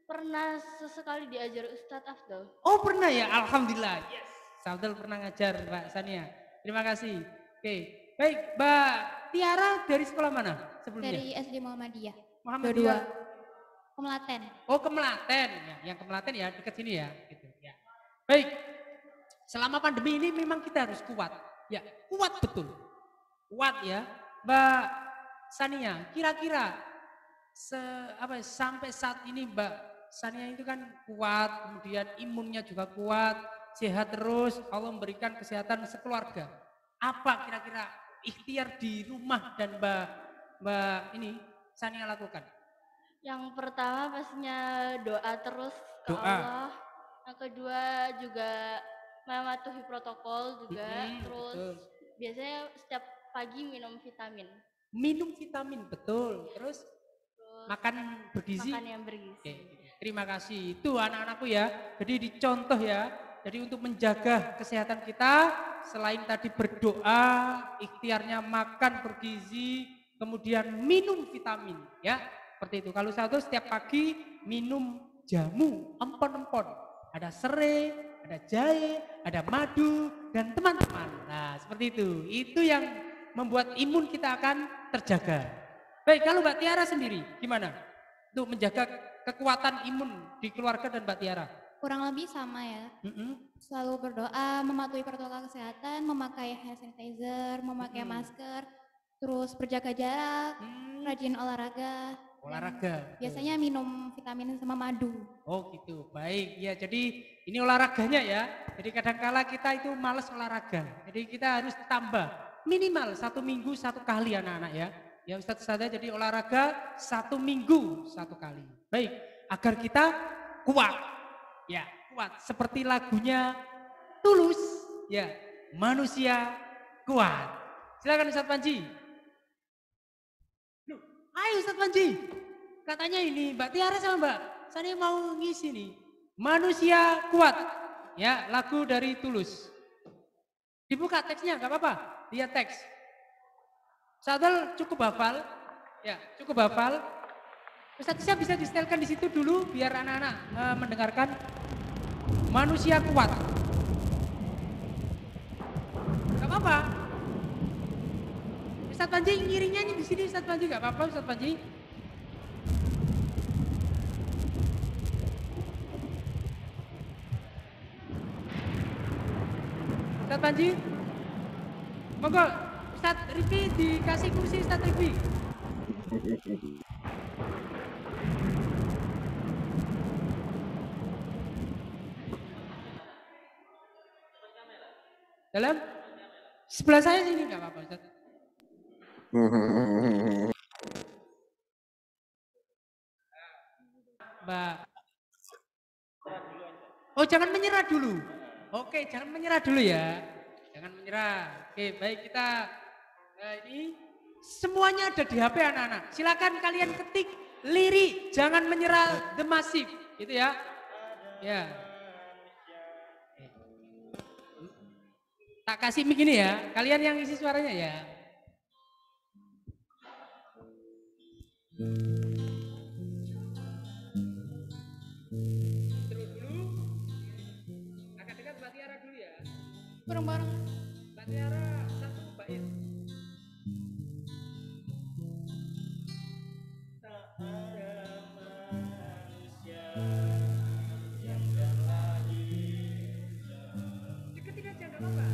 Pernah sesekali diajar Ustaz Afdal. Oh pernah ya, alhamdulillah. Yes. Saudara pernah ngajar Mbak Sania. Terima kasih. Oke, baik Mbak Tiara dari sekolah mana sebelumnya? Dari SD Muhammadiyah. Dua-dua. Kemelaten. Oh, Kemelaten. Ya, yang Kemelaten ya dekat sini ya, gitu ya. Baik. Selama pandemi ini memang kita harus kuat. Ya, kuat betul. Kuat ya. Mbak Sania, kira-kira sampai saat ini Mbak Sania itu kan kuat, kemudian imunnya juga kuat, sehat terus, Allah memberikan kesehatan sekeluarga. Apa kira-kira ikhtiar di rumah dan Mbak ini Sania lakukan? Yang pertama pastinya doa terus ke Doa. Allah. Yang kedua juga mematuhi protokol juga. Terus betul. biasanya setiap pagi minum vitamin. Minum vitamin, betul. Terus makan bergizi. Makan yang bergizi. Oke, terima kasih. Itu anak-anakku ya. Jadi dicontoh ya. Jadi untuk menjaga kesehatan kita, selain tadi berdoa, ikhtiarnya makan bergizi, kemudian minum vitamin ya. Seperti itu. Kalau satu setiap pagi minum jamu empon-empon. Ada serai, ada jahe, ada madu, dan teman-teman. Nah, seperti itu. Itu yang membuat imun kita akan terjaga. Baik, kalau Mbak Tiara sendiri gimana? Untuk menjaga kekuatan imun di keluarga dan Mbak Tiara? Kurang lebih sama ya. Selalu berdoa, mematuhi protokol kesehatan, memakai hand sanitizer, memakai masker, terus berjaga jarak, rajin olahraga. Olahraga. Biasanya minum vitamin sama madu. Oh gitu, baik. Ya, jadi ini olahraganya ya. Jadi kadang-kala kita itu malas olahraga. Jadi kita harus tambah minimal 1 minggu 1 kali anak-anak ya. Ya Ustadz saja jadi olahraga 1 minggu 1 kali. Baik, agar kita kuat. Ya, kuat. Seperti lagunya Tulus. Ya, manusia kuat. Silakan Ustadz Panji. Ayo Ustadz Panji. Katanya ini Mbak Tiara sama Mbak Sania mau ngisi nih. Manusia kuat. Ya, lagu dari Tulus. Dibuka teksnya, gak apa-apa. Lihat teks. Sadel cukup hafal. Ya, cukup hafal. Ustadz Isya bisa disetelkan di situ dulu biar anak-anak mendengarkan. Manusia kuat. Gak apa-apa. Ustadz Panji ngiringnya di sini Ustadz Panji gak apa-apa Ustadz Panji. Ustadz Panji. Monggo Ustadz Rifki dikasih kursi Ustadz Rifki. Dalam sebelah saya sini nggak apa-apa Ustadz. Mbak. Oh jangan menyerah dulu. Oke jangan menyerah dulu ya. Jangan menyerah. Oke baik kita ini semuanya ada di HP anak-anak. Silakan kalian ketik lirik jangan menyerah The Massive gitu ya. Ya. Tak kasih mic ini ya. Kalian yang isi suaranya ya. Terus dulu. Agak dekat Mbak Tiara dulu ya. Bareng-bareng. Mbak Tiara satu bait. Tak ada manusia yang terlahir. Deketin aja nggak apa-apa.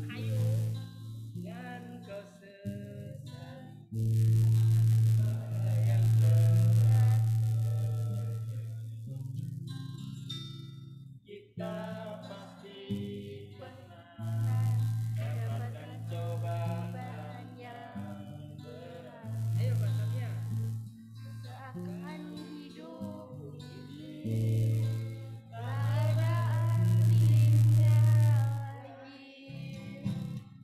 Ayo dan kau sesali. Yang berat kita pasti pernah dapatkan cobaan yang berat. Ayo bahasanya. Seakan hidup ini keadaan indah lagi,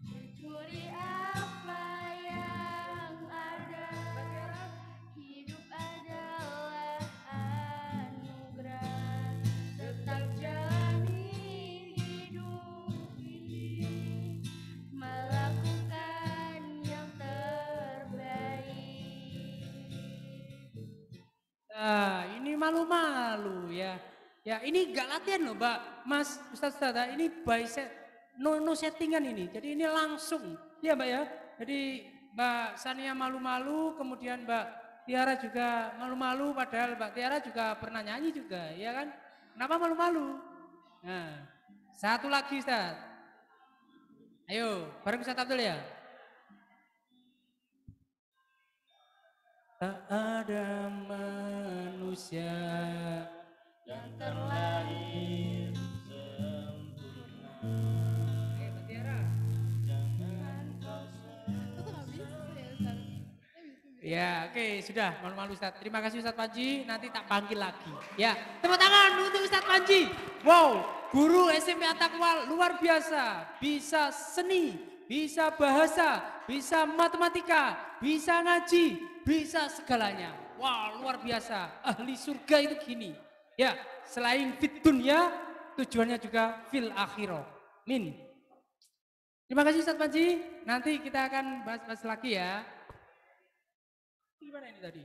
mencuri apa yang ada. Hidup adalah anugerah, tetap jalani hidup ini, melakukan yang terbaik. Nah, ini malu-malu ya. Ya, ini gak latihan loh, Mbak. Mas Ustadz, ini by set, no settingan ini. Jadi ini langsung. Ya, Mbak ya. Jadi Mbak Sania malu-malu, kemudian Mbak Tiara juga malu-malu padahal Mbak Tiara juga pernah nyanyi juga, ya kan? Kenapa malu-malu? Nah, satu lagi Ustaz. Ayo, bareng Ustaz Abdul ya. Tak ada manusia yang terlahir sempurna. Mbak Tiara. Ya, oke, sudah malu-malu Ustaz. Terima kasih Ustaz Panji, nanti tak panggil lagi. Ya, tepuk tangan untuk Ustaz Panji. Wow, guru SMP At-Taqwa luar biasa. Bisa seni, bisa bahasa, bisa matematika, bisa ngaji, bisa segalanya. Wow, luar biasa. Ahli surga itu gini. Ya, selain fit dunya, tujuannya juga fil akhirah. Min. Terima kasih Ustaz Panji. Nanti kita akan bahas-bahas lagi ya. Gimana ini tadi?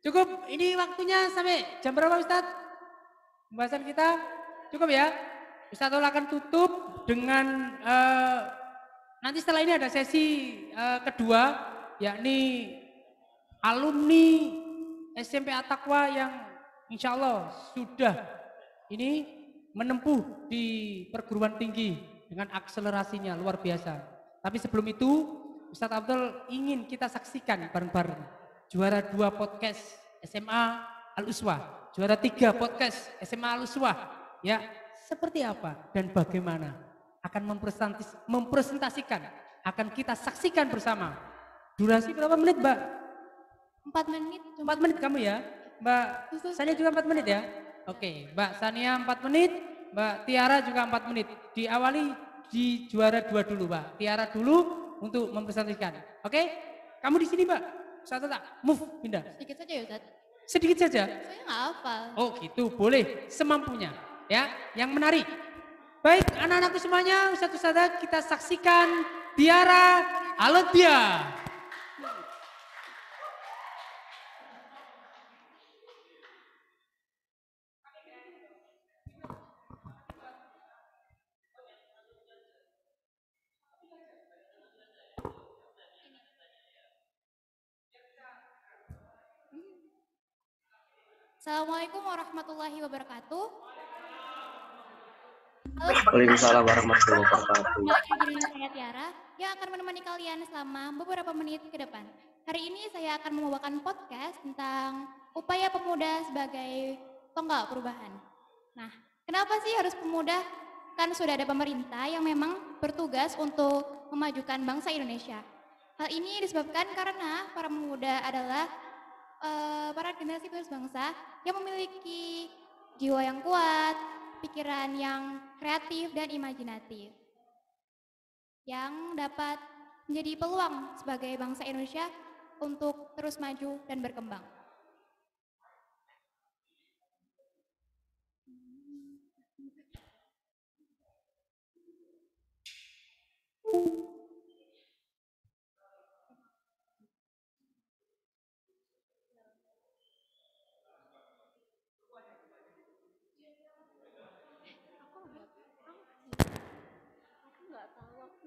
Cukup, ini waktunya sampai jam berapa Ustadz? Pembahasan kita cukup ya? Ustadz akan tutup dengan nanti setelah ini ada sesi kedua, yakni alumni SMP At-Taqwa yang insya Allah sudah ini menempuh di perguruan tinggi dengan akselerasinya luar biasa. Tapi sebelum itu Ustadz Abdul ingin kita saksikan bareng-bareng juara 2 podcast SMA Al-Uswah, juara 3 podcast SMA Al-Uswah, ya seperti apa dan bagaimana akan mempresentasikan, akan kita saksikan bersama. Durasi berapa menit Mbak? 4 menit. 4 menit kamu ya? Mbak Sania juga 4 menit ya? Oke, Mbak Sania 4 menit, Mbak Tiara juga 4 menit. Diawali di juara 2 dulu Mbak. Tiara dulu untuk mempresentasikan. Oke? Kamu di sini Mbak? Satu tak? Move, pindah. Sedikit saja ya Ustaz. Sedikit saja? Saya nggak hafal. Oh gitu, boleh. Semampunya. Ya, yang menarik. Baik, anak-anakku semuanya, Ustaz-Ustazah, kita saksikan Tiara Alotia. Assalamualaikum warahmatullahi wabarakatuh. Waalaikumsalam warahmatullahi wabarakatuh. Dengan saya Tiara yang akan menemani kalian selama beberapa menit ke depan. Hari ini saya akan membawakan podcast tentang upaya pemuda sebagai tonggak perubahan. Nah, kenapa sih harus pemuda? Kan sudah ada pemerintah yang memang bertugas untuk memajukan bangsa Indonesia. Hal ini disebabkan karena para pemuda adalah para generasi penerus bangsa yang memiliki jiwa yang kuat, pikiran yang kreatif dan imajinatif, yang dapat menjadi peluang sebagai bangsa Indonesia untuk terus maju dan berkembang.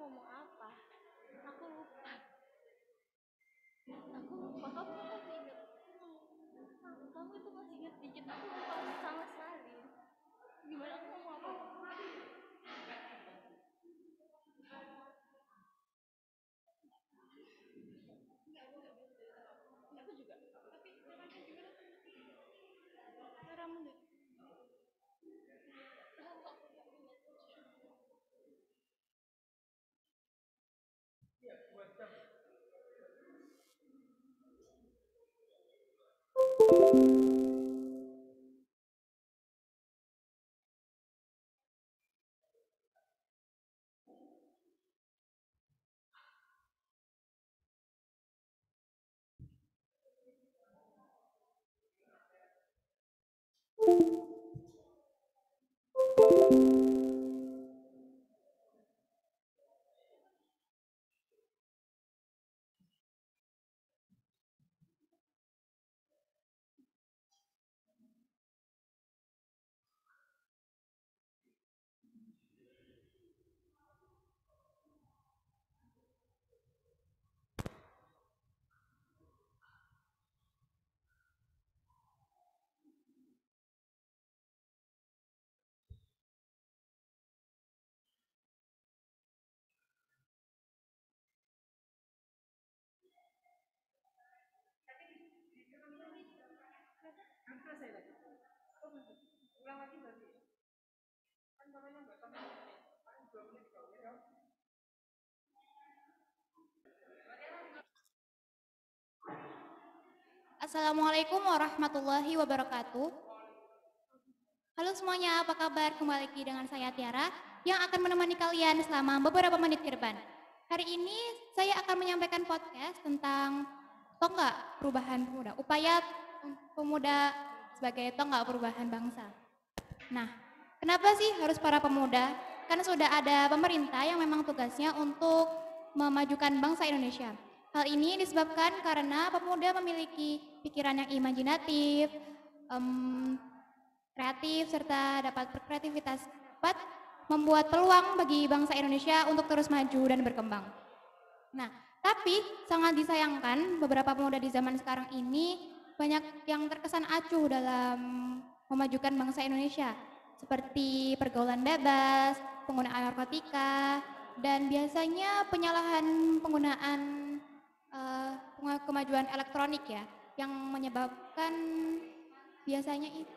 Ngomong apa? Aku lupa. Kamu masih ingat? Kamu itu masih ingat dikit. Aku lupa sama sekali. Gimana aku ngomong apa? Aku juga. Tapi cara menurut. Assalamualaikum warahmatullahi wabarakatuh. Halo semuanya, apa kabar? Kembali lagi dengan saya Tiara yang akan menemani kalian selama beberapa menit ke depan. Hari ini saya akan menyampaikan podcast tentang tonggak perubahan pemuda, upaya pemuda sebagai tonggak perubahan bangsa. Nah, kenapa sih harus para pemuda? Karena sudah ada pemerintah yang memang tugasnya untuk memajukan bangsa Indonesia. Hal ini disebabkan karena pemuda memiliki pikiran yang imajinatif, kreatif, serta dapat berkreativitas dapat membuat peluang bagi bangsa Indonesia untuk terus maju dan berkembang. Nah, tapi sangat disayangkan beberapa pemuda di zaman sekarang ini banyak yang terkesan acuh dalam memajukan bangsa Indonesia, seperti pergaulan bebas, penggunaan narkotika, dan biasanya penyalahan penggunaan kemajuan elektronik ya, yang menyebabkan biasanya itu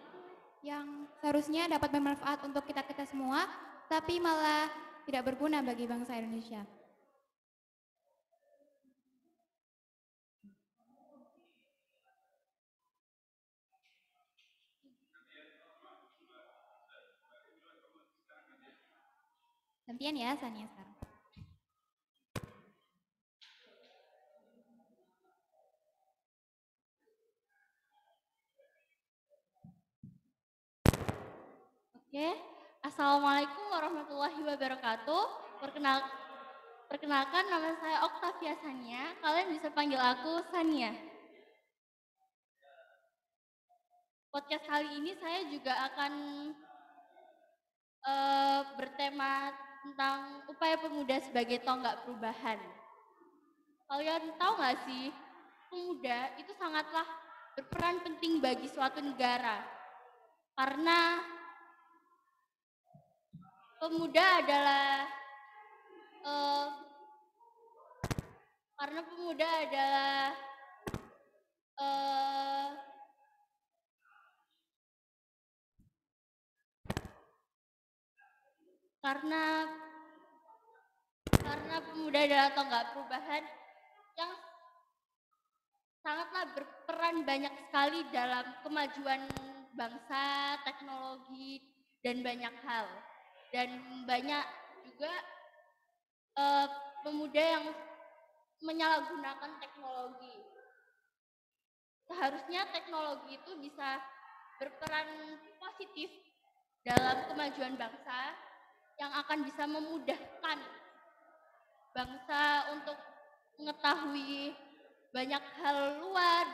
yang seharusnya dapat bermanfaat untuk kita semua, tapi malah tidak berguna bagi bangsa Indonesia. Gantian ya, Sania sekarang. Oke, Assalamualaikum warahmatullahi wabarakatuh. Perkenalkan nama saya Oktavia Sania. Kalian bisa panggil aku Sania. Podcast kali ini saya juga akan bertema tentang upaya pemuda sebagai tonggak perubahan. Kalian tahu nggak sih, pemuda itu sangatlah berperan penting bagi suatu negara. Karena pemuda adalah karena pemuda adalah tonggak perubahan yang sangatlah berperan banyak sekali dalam kemajuan bangsa, teknologi, dan banyak hal. Dan banyak juga pemuda yang menyalahgunakan teknologi. Seharusnya teknologi itu bisa berperan positif dalam kemajuan bangsa yang akan bisa memudahkan bangsa untuk mengetahui banyak hal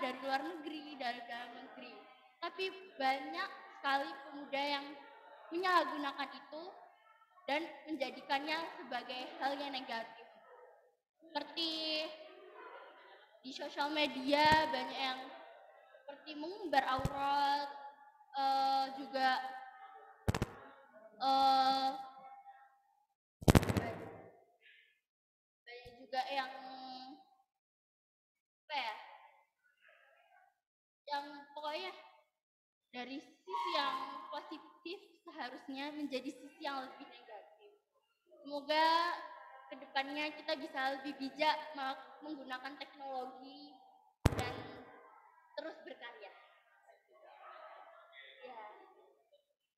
dari luar negeri, dari dalam negeri. Tapi banyak sekali pemuda yang menyalahgunakan itu dan menjadikannya sebagai hal yang negatif. Seperti di sosial media banyak yang seperti mengumbar aurat, juga banyak juga yang yang pokoknya dari sisi yang positif seharusnya menjadi sisi yang lebih negatif. Semoga kedepannya kita bisa lebih bijak menggunakan teknologi dan terus berkarya. Ya,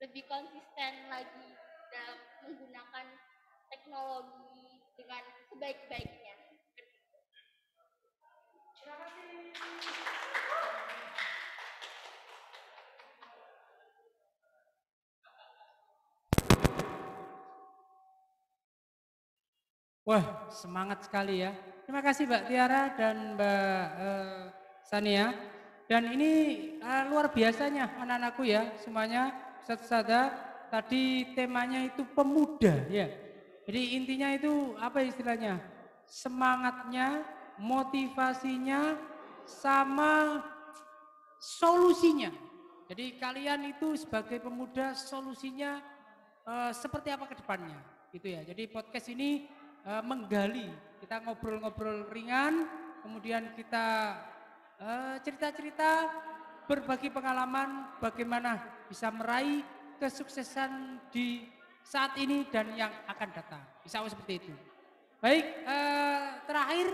lebih konsisten lagi dalam menggunakan teknologi dengan sebaik-baiknya. Terima kasih. Wah, semangat sekali ya. Terima kasih Mbak Tiara dan Mbak Sania. Dan ini luar biasanya anak-anakku ya, semuanya Ustadz tadi temanya itu pemuda ya. Jadi intinya itu apa istilahnya? Semangatnya, motivasinya, sama solusinya. Jadi kalian itu sebagai pemuda solusinya seperti apa ke depannya gitu ya. Jadi podcast ini menggali, kita ngobrol-ngobrol ringan, kemudian kita cerita-cerita, berbagi pengalaman bagaimana bisa meraih kesuksesan di saat ini dan yang akan datang. Bisa seperti itu. Baik, terakhir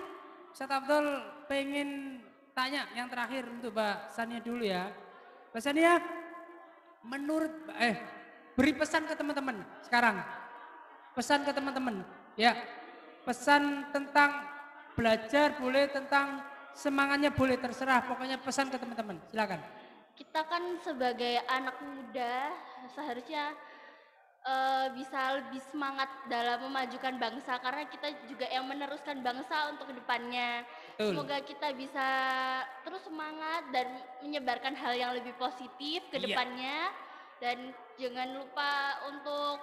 Ustadz Abdul pengen tanya yang terakhir untuk Mbak Sania dulu ya. Mbak Sania, menurut beri pesan ke teman-teman sekarang. Pesan ke teman-teman, ya. Pesan tentang belajar boleh, tentang semangatnya boleh, terserah. Pokoknya pesan ke teman-teman, silakan. Kita kan sebagai anak muda seharusnya bisa lebih semangat dalam memajukan bangsa karena kita juga yang meneruskan bangsa untuk kedepannya. Betul. Semoga kita bisa terus semangat dan menyebarkan hal yang lebih positif ke depannya. Dan jangan lupa untuk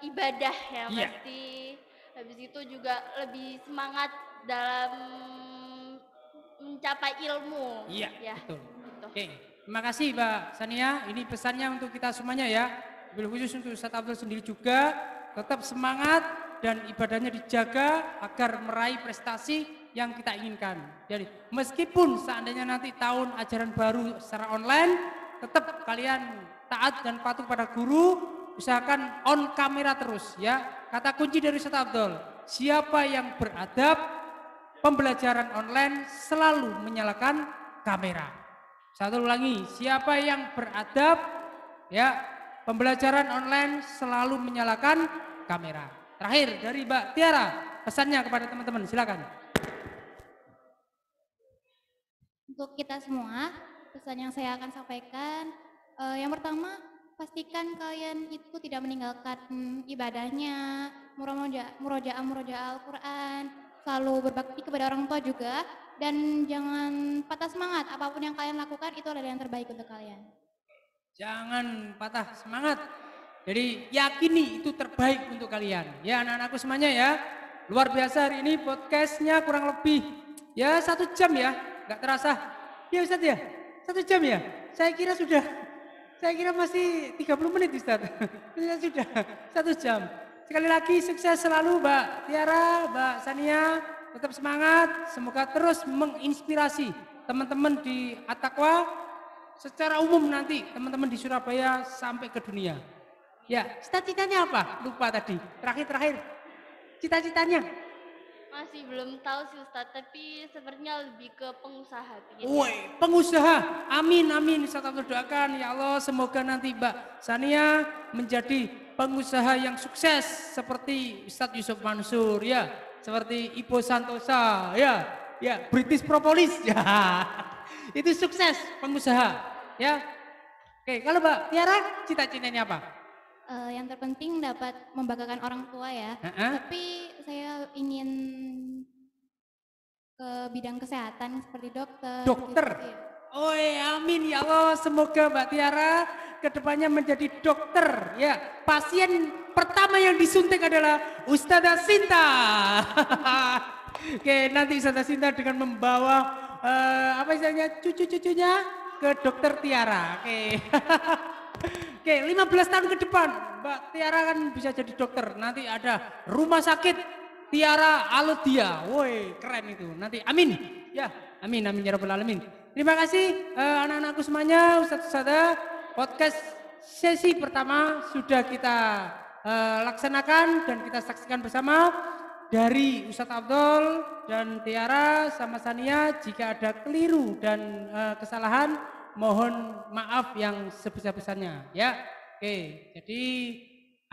ibadah ya pasti. Habis itu juga lebih semangat dalam mencapai ilmu. Iya, ya, betul. gitu. Oke, terima kasih Mbak Sania. Ini pesannya untuk kita semuanya ya. Lebih khusus untuk Ustadz Abdul sendiri juga, tetap semangat dan ibadahnya dijaga agar meraih prestasi yang kita inginkan. Jadi meskipun seandainya nanti tahun ajaran baru secara online, tetap kalian taat dan patuh pada guru, usahakan on kamera terus ya. Kata kunci dari Ustadz Abdul, siapa yang beradab, pembelajaran online selalu menyalakan kamera. Satu ulangi, siapa yang beradab ya, pembelajaran online selalu menyalakan kamera. Terakhir dari Mbak Tiara, pesannya kepada teman-teman, silakan. Untuk kita semua, pesan yang saya akan sampaikan, yang pertama, pastikan kalian itu tidak meninggalkan ibadahnya, murojaah Al-Quran, selalu berbakti kepada orang tua juga, dan jangan patah semangat, apapun yang kalian lakukan itu adalah yang terbaik untuk kalian. Jangan patah semangat. Jadi yakini itu terbaik untuk kalian. Ya anak-anakku semuanya ya. Luar biasa hari ini podcastnya kurang lebih ya 1 jam ya. Gak terasa. Ya Ustadz ya, 1 jam ya. Saya kira masih 30 menit Ustadz. Sudah 1 jam. Sekali lagi sukses selalu Mbak Tiara, Mbak Sania. Tetap semangat. Semoga terus menginspirasi teman-teman di At-Taqwa. Secara umum nanti teman-teman di Surabaya sampai ke dunia. Ya, cita-citanya apa? Lupa tadi. Terakhir. Cita-citanya? Masih belum tahu sih Ustadz, tapi sepertinya lebih ke pengusaha. Woi, pengusaha. Amin. Ustadz Abdul doakan ya Allah semoga nanti Mbak Sania menjadi pengusaha yang sukses seperti Ustadz Yusuf Mansur ya, seperti Ibu Santosa ya, British Propolis ya. Itu sukses pengusaha ya. Oke, kalau Mbak Tiara cita-citanya apa? Yang terpenting dapat membanggakan orang tua ya. Tapi saya ingin ke bidang kesehatan seperti dokter. Dokter. Gitu, ya. Oh amin ya Allah, semoga Mbak Tiara kedepannya menjadi dokter ya. Pasien pertama yang disuntik adalah Ustazah Sinta. Oke, nanti Ustazah Sinta dengan membawa cucu-cucunya ke dokter Tiara. Oke, 15 tahun ke depan Mbak Tiara kan bisa jadi dokter. Nanti ada rumah sakit Tiara Alodia. Woi, keren itu. Nanti amin. Ya, amin ya rabbal alamin. Terima kasih anak-anakku semuanya, Ustaz-Ustazah. Podcast sesi pertama sudah kita laksanakan dan kita saksikan bersama. Dari Ustadz Abdul dan Tiara sama Sania, jika ada keliru dan kesalahan mohon maaf yang sebesar-besarnya ya. Oke, jadi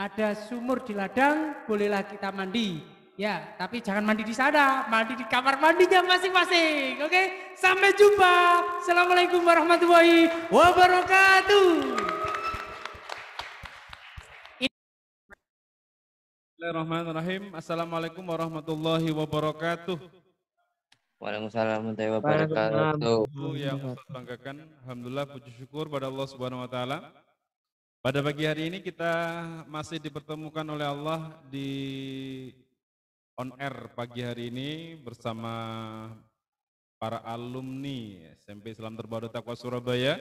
ada sumur di ladang, bolehlah kita mandi ya, tapi jangan mandi di sana, mandi di kamar mandinya masing-masing. Oke, sampai jumpa. Assalamualaikum warahmatullahi wabarakatuh. Bismillahirrahmanirrahim. Assalamualaikum warahmatullahi wabarakatuh. Waalaikumsalam warahmatullahi wabarakatuh. Yang Ustaz banggakan, alhamdulillah puji syukur pada Allah Subhanahu wa taala. Pada pagi hari ini kita masih dipertemukan oleh Allah di on air pagi hari ini bersama para alumni SMP Islam Terbaru Taqwa Surabaya.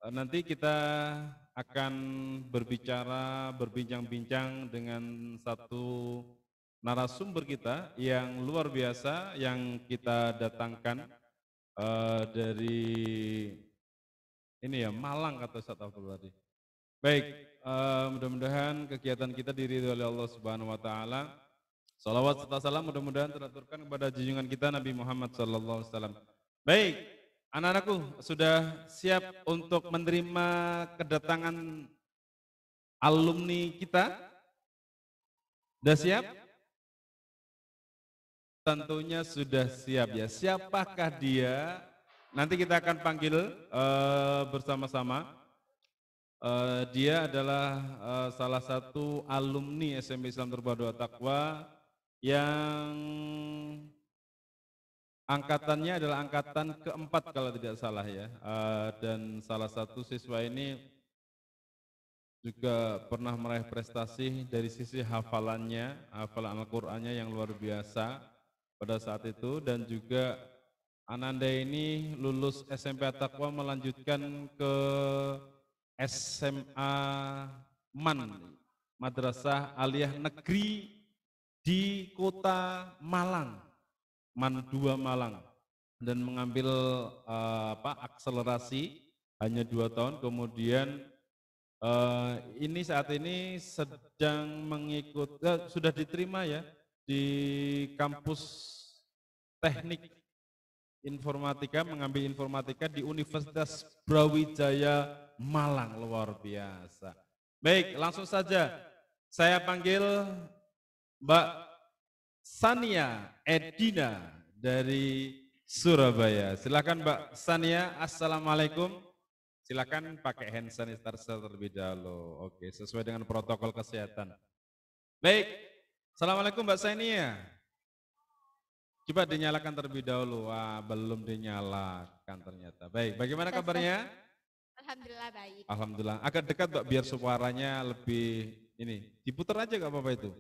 Nanti kita akan berbincang-bincang dengan satu narasumber kita yang luar biasa yang kita datangkan dari ini ya Malang kata Ustaz Abdul tadi. Baik, mudah-mudahan kegiatan kita diridhoi oleh Allah Subhanahu wa taala. Salawat serta salam mudah-mudahan teraturkan kepada junjungan kita Nabi Muhammad SAW. Baik, anak-anakku sudah siap untuk menerima kedatangan alumni kita? Sudah siap? Tentunya sudah siap ya. Siapakah dia? Nanti kita akan panggil bersama-sama. Dia adalah salah satu alumni SMP Islam Terpadu At-Taqwa yang angkatannya adalah angkatan keempat kalau tidak salah ya. Dan salah satu siswa ini juga pernah meraih prestasi dari sisi hafalan Al-Qur'annya yang luar biasa pada saat itu, dan juga Ananda ini lulus SMP At-Taqwa melanjutkan ke SMA MAN, Madrasah Aliyah Negeri di Kota Malang, MAN 2 Malang, dan mengambil akselerasi hanya 2 tahun. Kemudian ini saat ini sedang sudah diterima ya di kampus Teknik Informatika, mengambil informatika di Universitas Brawijaya Malang, luar biasa. Baik, langsung saja saya panggil Mbak Sania Edina dari Surabaya. Silakan Mbak Sania. Assalamualaikum. Silakan pakai hand sanitizer terlebih dahulu. Oke, sesuai dengan protokol kesehatan. Baik, assalamualaikum Mbak Sania. Coba dinyalakan terlebih dahulu. Wah, belum dinyalakan ternyata. Baik, bagaimana kabarnya? Alhamdulillah baik. Alhamdulillah. Agak dekat Mbak biar suaranya lebih ini. Diputar aja gak apa-apa itu.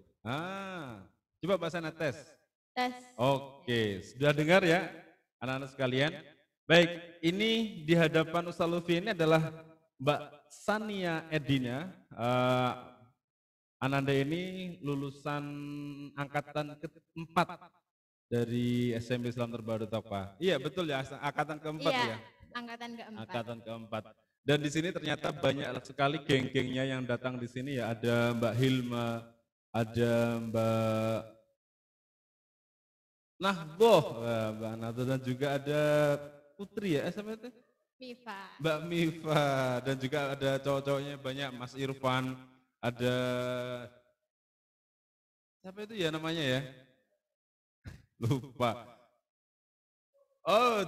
Coba Mbak Sana tes. Tes. Oke, sudah dengar ya anak-anak sekalian? Baik, ini di hadapan Ustaz Lutfi ini adalah Mbak Sania Edina. Ananda ini lulusan angkatan keempat dari SMP Islam Terpadu At-Taqwa. Iya betul ya, angkatan keempat ya. Angkatan keempat. Angkatan keempat. Dan di sini ternyata banyak sekali geng-gengnya yang datang di sini ya. Ada Mbak Hilma, ada Mbak Nahboh, Mbak Nahboh, dan juga ada Putri ya, SMP itu? Mifa. Mbak Mifa, dan juga ada cowok-cowoknya banyak, Mas Irfan, ada siapa itu ya namanya ya? Lupa. Oh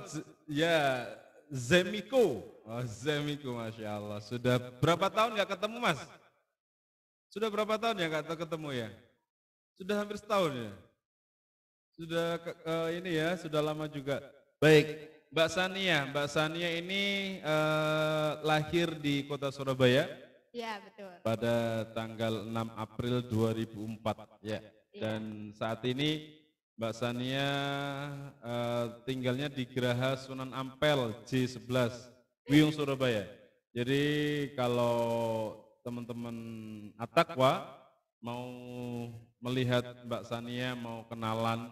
ya, Zemiko. Oh, Zemiko, Masya Allah. Sudah berapa tahun nggak ketemu Mas? Sudah berapa tahun ya nggak ketemu ya? Sudah hampir setahun ya? Sudah ini ya, sudah lama juga. Baik, Mbak Sania ini lahir di kota Surabaya. Iya, betul. Pada tanggal 6 April 2004 ya. Dan saat ini Mbak Sania tinggalnya di Geraha Sunan Ampel J11 Wiyung Surabaya. Jadi kalau teman-teman At-Taqwa mau melihat Mbak Sania, mau kenalan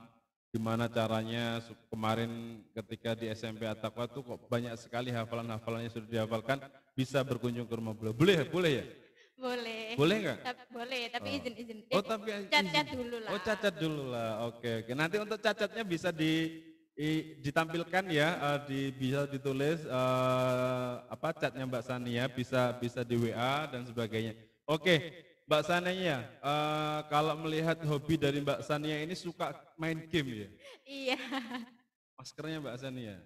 gimana caranya, kemarin ketika di SMP At-Taqwa tuh kok banyak sekali hafalan-hafalannya sudah dihafalkan, bisa berkunjung ke rumah beliau. Boleh ya? Boleh. Boleh nggak? Boleh, tapi izin. Oh, tapi cacat dulu lah. Oh, cacat dulu lah. Oke. Nanti untuk cacatnya bisa ditampilkan ya, bisa ditulis catnya Mbak Sania, bisa di WA dan sebagainya. Oke, Mbak Sania, kalau melihat hobi dari Mbak Sania ini suka main game ya? Iya. Maskernya Mbak Sania.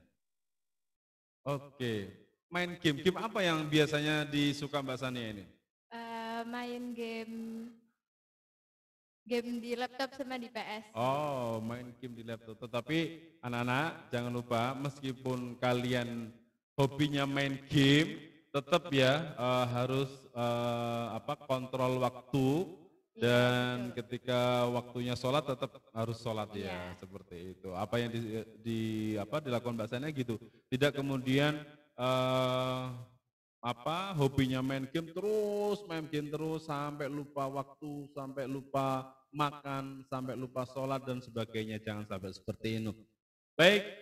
Oke, main game. Game apa yang biasanya disuka Mbak Sania ini? Main game di laptop sama di PS. Oh, main game di laptop. Tetapi anak-anak jangan lupa, meskipun kalian hobinya main game, tetap ya harus kontrol waktu, dan ketika waktunya sholat tetap harus sholat ya, seperti itu. Apa yang dilakukan Mbak Sania gitu. Tidak kemudian hobinya main game terus sampai lupa waktu, sampai lupa makan, sampai lupa sholat dan sebagainya. Jangan sampai seperti itu. Baik,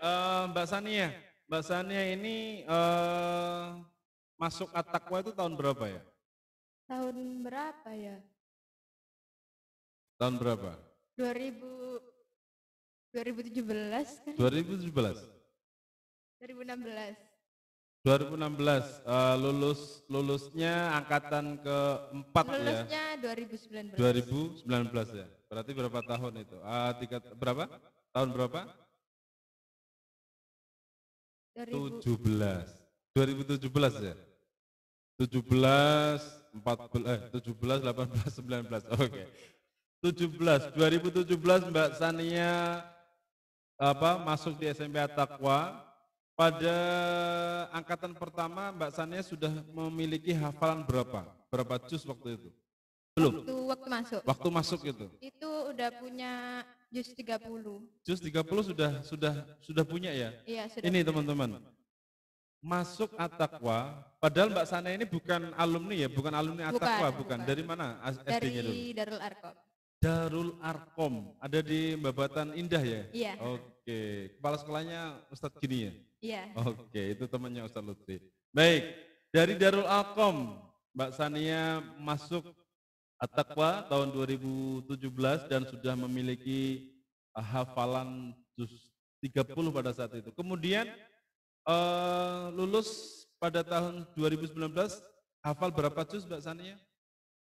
Mbak Sania ini masuk At-Taqwa itu tahun berapa ya? Tahun berapa ya? Tahun berapa? 2000 2017 kan? 2017. 2016. 2016 lulusnya angkatan keempat ya. Lulusnya 2019. 2019 ya. Berarti berapa tahun itu? Berapa? Tahun berapa? 17. 2017 ya. 17, 14, 17, 18, 19. Oke. 17, 2017 Mbak Sania masuk di SMP At-Taqwa. Pada angkatan pertama Mbak Sania sudah memiliki hafalan berapa? Berapa juz waktu itu? Belum. Waktu masuk. Waktu masuk itu. Itu udah punya juz 30. Juz 30 sudah punya ya? Iya, sudah. Ini teman-teman. Masuk At-Taqwa, padahal Mbak Sania ini bukan alumni ya, bukan alumni At-Taqwa, bukan. Dari mana SD-nya dulu? Dari Darul Arkom. Darul Arkom, ada di Babatan Indah ya? Iya. Oke, kepala sekolahnya Ustadz Gini ya? Iya. Oke, itu temannya Ustadz Lutfi. Baik, dari Darul Arkom, Mbak Sania masuk At-Taqwa tahun 2017 dan sudah memiliki hafalan juz 30 pada saat itu. Kemudian lulus pada tahun 2019, hafal berapa juz Mbak Sania?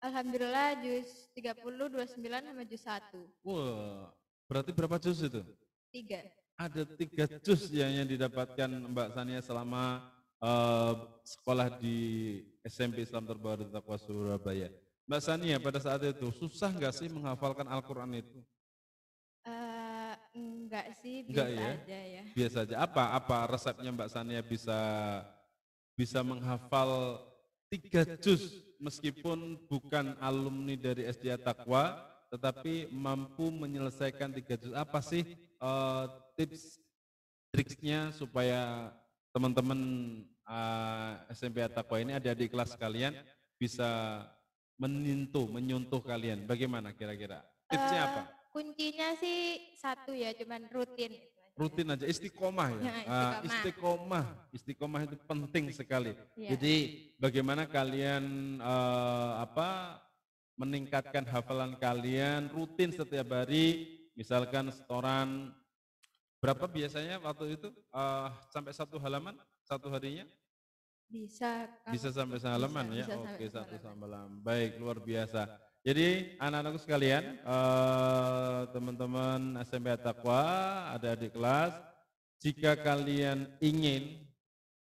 Alhamdulillah juz 30, 29 sama juz 1. Wah, berarti berapa juz itu? 3. Ada 3 juz yang didapatkan Mbak Sania selama sekolah di SMP Islam Terbaru Taqwa Surabaya. Mbak Sania pada saat itu susah nggak sih menghafalkan Al-Quran itu? Enggak sih, Enggak biasa ya? aja ya. Biasa aja. Apa resepnya Mbak Sania bisa menghafal 3 juz meskipun bukan alumni dari SD At-Taqwa, tetapi mampu menyelesaikan 3 juz. Apa sih tips triksnya supaya teman-teman SMP At-Taqwa ini, adik-adik kelas kalian bisa menyuntuh kalian? Bagaimana kira-kira? Tipsnya apa? Kuncinya sih satu ya, cuman rutin. Rutin aja, istiqomah ya. Istiqomah itu penting sekali. Ya. Jadi bagaimana kalian meningkatkan hafalan kalian rutin setiap hari, misalkan setoran berapa biasanya waktu itu sampai 1 halaman satu harinya? Bisa sampai sehalaman ya. Oke, 1 halaman. Baik, luar biasa. Jadi anak-anakku sekalian, teman-teman SMP At-Taqwa, adik-adik kelas, jika kalian ingin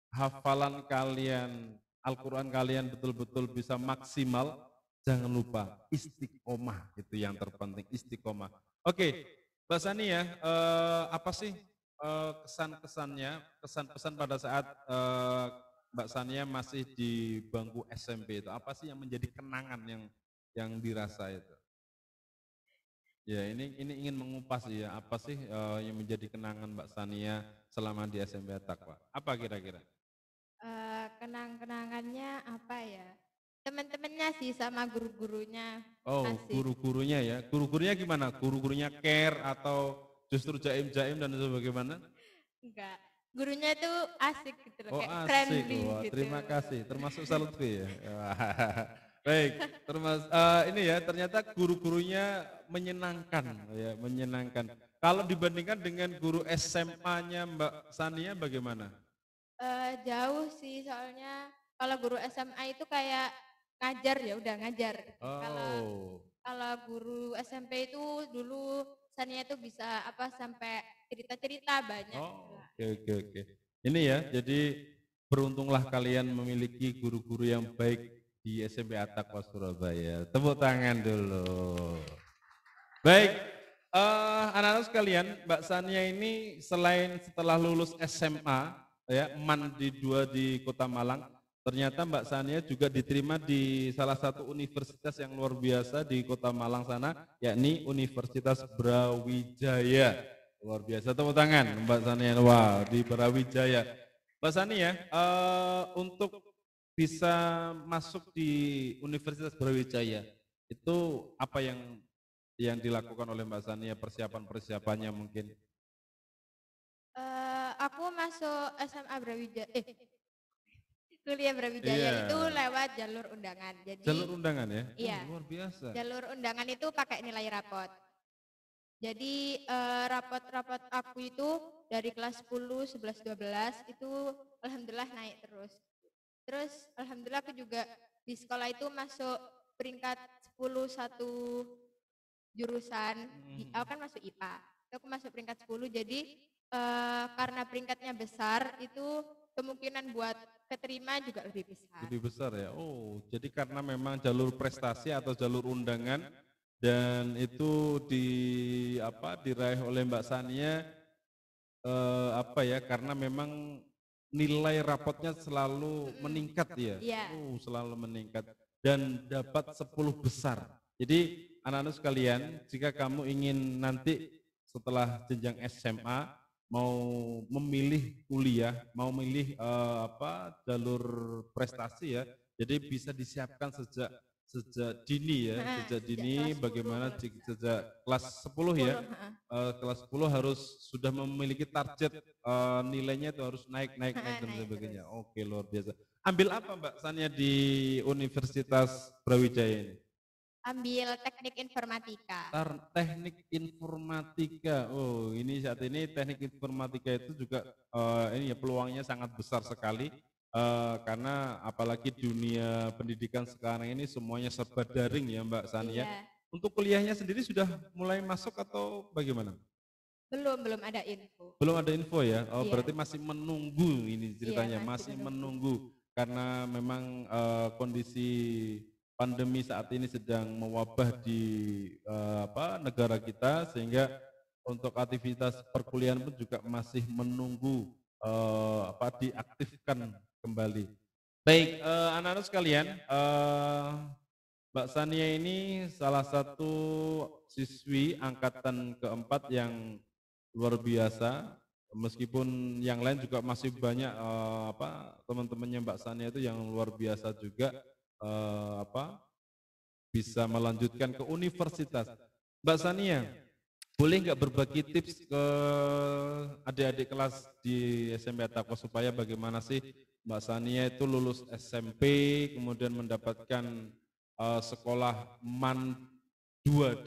hafalan kalian, Al-Quran kalian betul-betul bisa maksimal, jangan lupa istiqomah, itu yang terpenting, istiqomah. Oke, Mbak Sani ya, apa sih kesan-kesannya, kesan-pesan pada saat Mbak Sania masih di bangku SMP itu, apa sih yang menjadi kenangan yang dirasa itu? Ya, ini ingin mengupas ya, apa sih yang menjadi kenangan Mbak Sania selama di SMP At-Taqwa? Apa kira-kira? Kenang-kenangannya apa ya? Teman-temannya sih sama guru-gurunya. Oh, guru-gurunya ya. Guru-gurunya gimana? Guru-gurunya care atau justru jaim-jaim dan sebagaimana? Enggak. Gurunya itu asik gitu loh, Oh, kayak asik. friendly Wah, gitu. terima kasih. Termasuk Salutfi ya. Baik, ini ya ternyata guru-gurunya menyenangkan ya, menyenangkan. Kalau dibandingkan dengan guru SMA-nya Mbak Sania bagaimana? Jauh sih, soalnya kalau guru SMA itu kayak ngajar ya udah ngajar. Kalau guru SMP itu dulu Sania itu bisa sampai cerita-cerita banyak. Oke. Ini ya, jadi beruntunglah kalian memiliki guru-guru yang baik di SMP At-Taqwa Surabaya. Tepuk tangan dulu. Baik, anak-anak sekalian, Mbak Sania ini selain setelah lulus SMA, ya MAN di 2 di Kota Malang, ternyata Mbak Sania juga diterima di salah satu universitas yang luar biasa di Kota Malang sana, yakni Universitas Brawijaya. Luar biasa, tepuk tangan Mbak Sania. Wow, di Brawijaya. Mbak Sania, untuk bisa masuk di Universitas Brawijaya, itu apa yang dilakukan oleh Mbak Sania, persiapannya mungkin? Aku masuk SMA Brawijaya, kuliah Brawijaya itu lewat jalur undangan. Jadi, jalur undangan ya? Iya. Luar biasa. Jalur undangan itu pakai nilai rapot. Jadi rapot-rapot aku itu dari kelas 10, 11, 12 itu alhamdulillah naik terus. Terus alhamdulillah aku juga di sekolah itu masuk peringkat 10 satu jurusan. Aku kan masuk IPA. Aku masuk peringkat 10, jadi karena peringkatnya besar itu kemungkinan buat keterima juga lebih besar. Lebih besar ya. Oh, jadi karena memang jalur prestasi atau jalur undangan dan itu diraih oleh Mbak Sania karena memang nilai rapotnya selalu meningkat ya. Iya. Selalu meningkat dan dapat 10 besar. Jadi anak-anak sekalian, jika kamu ingin nanti setelah jenjang SMA mau memilih kuliah, mau memilih jalur prestasi ya. Jadi bisa disiapkan sejak dini ya, sejak dini bagaimana sejak kelas 10 ya. Kelas 10 harus sudah memiliki target nilainya itu harus naik dan sebagainya. Oke, luar biasa. Ambil apa Mbak Sania di Universitas Brawijaya ini? Ambil teknik informatika. Teknik informatika. Oh, ini saat ini teknik informatika itu juga peluangnya sangat besar sekali. Karena apalagi dunia pendidikan sekarang ini semuanya serba daring ya Mbak Sania. Iya. Untuk kuliahnya sendiri sudah mulai masuk atau bagaimana? Belum ada info. Belum ada info ya? Oh, iya. Berarti masih menunggu ini ceritanya, masih menunggu. Karena memang kondisi pandemi saat ini sedang mewabah di negara kita, sehingga untuk aktivitas perkuliahan pun juga masih menunggu diaktifkan kembali. Baik, anak-anak sekalian, Mbak Sania ini salah satu siswi angkatan keempat yang luar biasa, meskipun yang lain juga masih banyak teman-temannya Mbak Sania itu yang luar biasa juga bisa melanjutkan ke universitas. Mbak Sania, boleh nggak berbagi tips ke adik-adik kelas di SMP At-Taqwa supaya bagaimana sih Mbak Sania itu lulus SMP kemudian mendapatkan sekolah MAN 2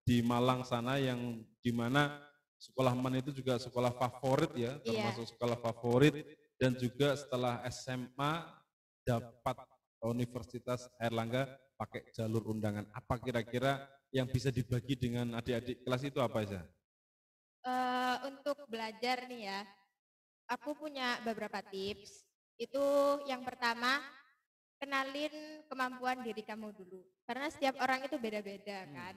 di Malang sana, yang dimana sekolah MAN itu juga sekolah favorit ya, termasuk sekolah favorit, dan juga setelah SMA dapat Universitas Airlangga pakai jalur undangan. Apa kira-kira yang bisa dibagi dengan adik-adik kelas itu apa saja? Untuk belajar nih ya, aku punya beberapa tips. Itu yang pertama, kenalin kemampuan diri kamu dulu. Karena setiap orang itu beda-beda kan.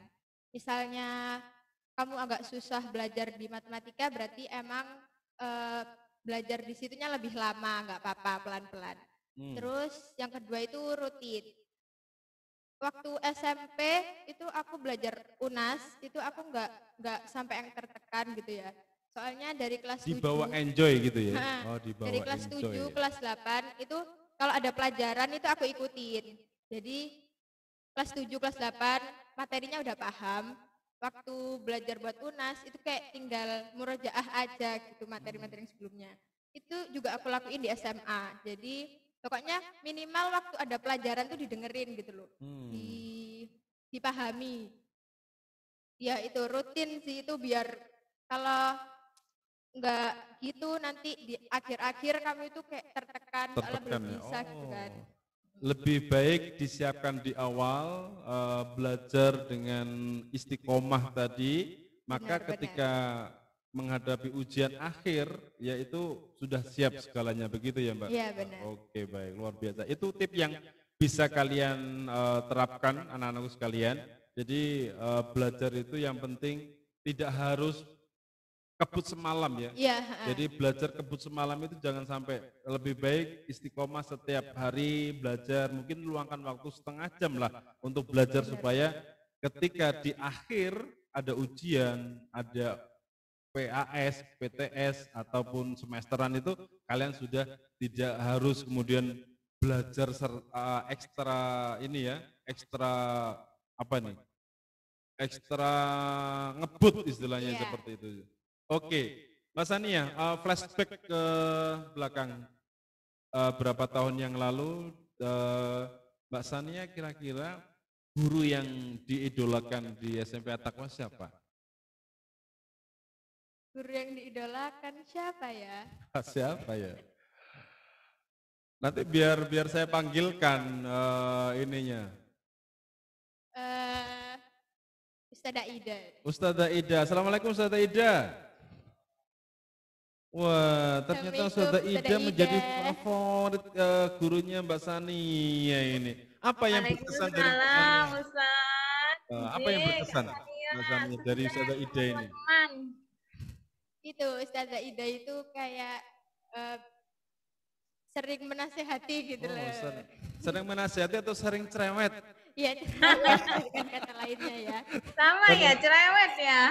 Misalnya kamu agak susah belajar di matematika, berarti emang belajar di situnya lebih lama, nggak apa-apa, pelan-pelan. Terus yang kedua itu rutin. Waktu SMP itu aku belajar UNAS, itu aku nggak sampai yang tertekan gitu ya. Soalnya dari kelas 7 dibawa enjoy gitu ya. Dibawa dari kelas 7, ya. Kelas 8 itu kalau ada pelajaran itu aku ikutin. Jadi kelas 7, kelas 8 materinya udah paham. Waktu belajar buat UNAS itu kayak tinggal murojaah aja gitu materi-materi yang sebelumnya. Itu juga aku lakuin di SMA. Jadi pokoknya minimal waktu ada pelajaran tuh didengerin gitu loh, dipahami. Ya itu rutin sih itu, biar kalau nggak gitu nanti di akhir-akhir kamu itu kayak tertekan belum bisa gitu kan. Lebih baik disiapkan di awal, belajar dengan istiqomah tadi, maka ketika menghadapi ujian akhir, yaitu sudah siap segalanya, begitu ya Mbak? Iya benar. Oke, baik, luar biasa. Itu tip yang bisa kalian terapkan anak-anakku sekalian. Jadi belajar itu yang penting tidak harus kebut semalam ya. Iya. Jadi belajar kebut semalam itu jangan sampai, lebih baik istiqomah setiap hari belajar, mungkin luangkan waktu setengah jam lah untuk belajar supaya ketika di akhir ada ujian, ada PAS, PTS ataupun semesteran itu kalian sudah tidak harus kemudian belajar ekstra ini ya, ekstra apa nih? Ekstra ngebut istilahnya seperti itu. Oke, Mbak Sania, flashback ke belakang berapa tahun yang lalu, Mbak Sania kira-kira guru yang diidolakan di SMP At-Taqwa siapa? Guru yang diidolakan siapa ya? Siapa ya? Nanti biar saya panggilkan ininya. Ustazah Ida. Ustazah Ida. Assalamualaikum Ustazah Ida. Wah, ternyata Ustazah Ida menjadi favorit gurunya Mbak Sania ini. Apa yang berkesan dari Mbak Sania? Ustaz. Apa yang berkesan Mbak Sania dari Ustazah Ida ini? Itu Ustazah Ida itu kayak sering menasehati gitu loh. Sering menasehati atau sering cerewet? Iya, cerewet dengan kata lainnya ya. Sama ya, cerewet ya.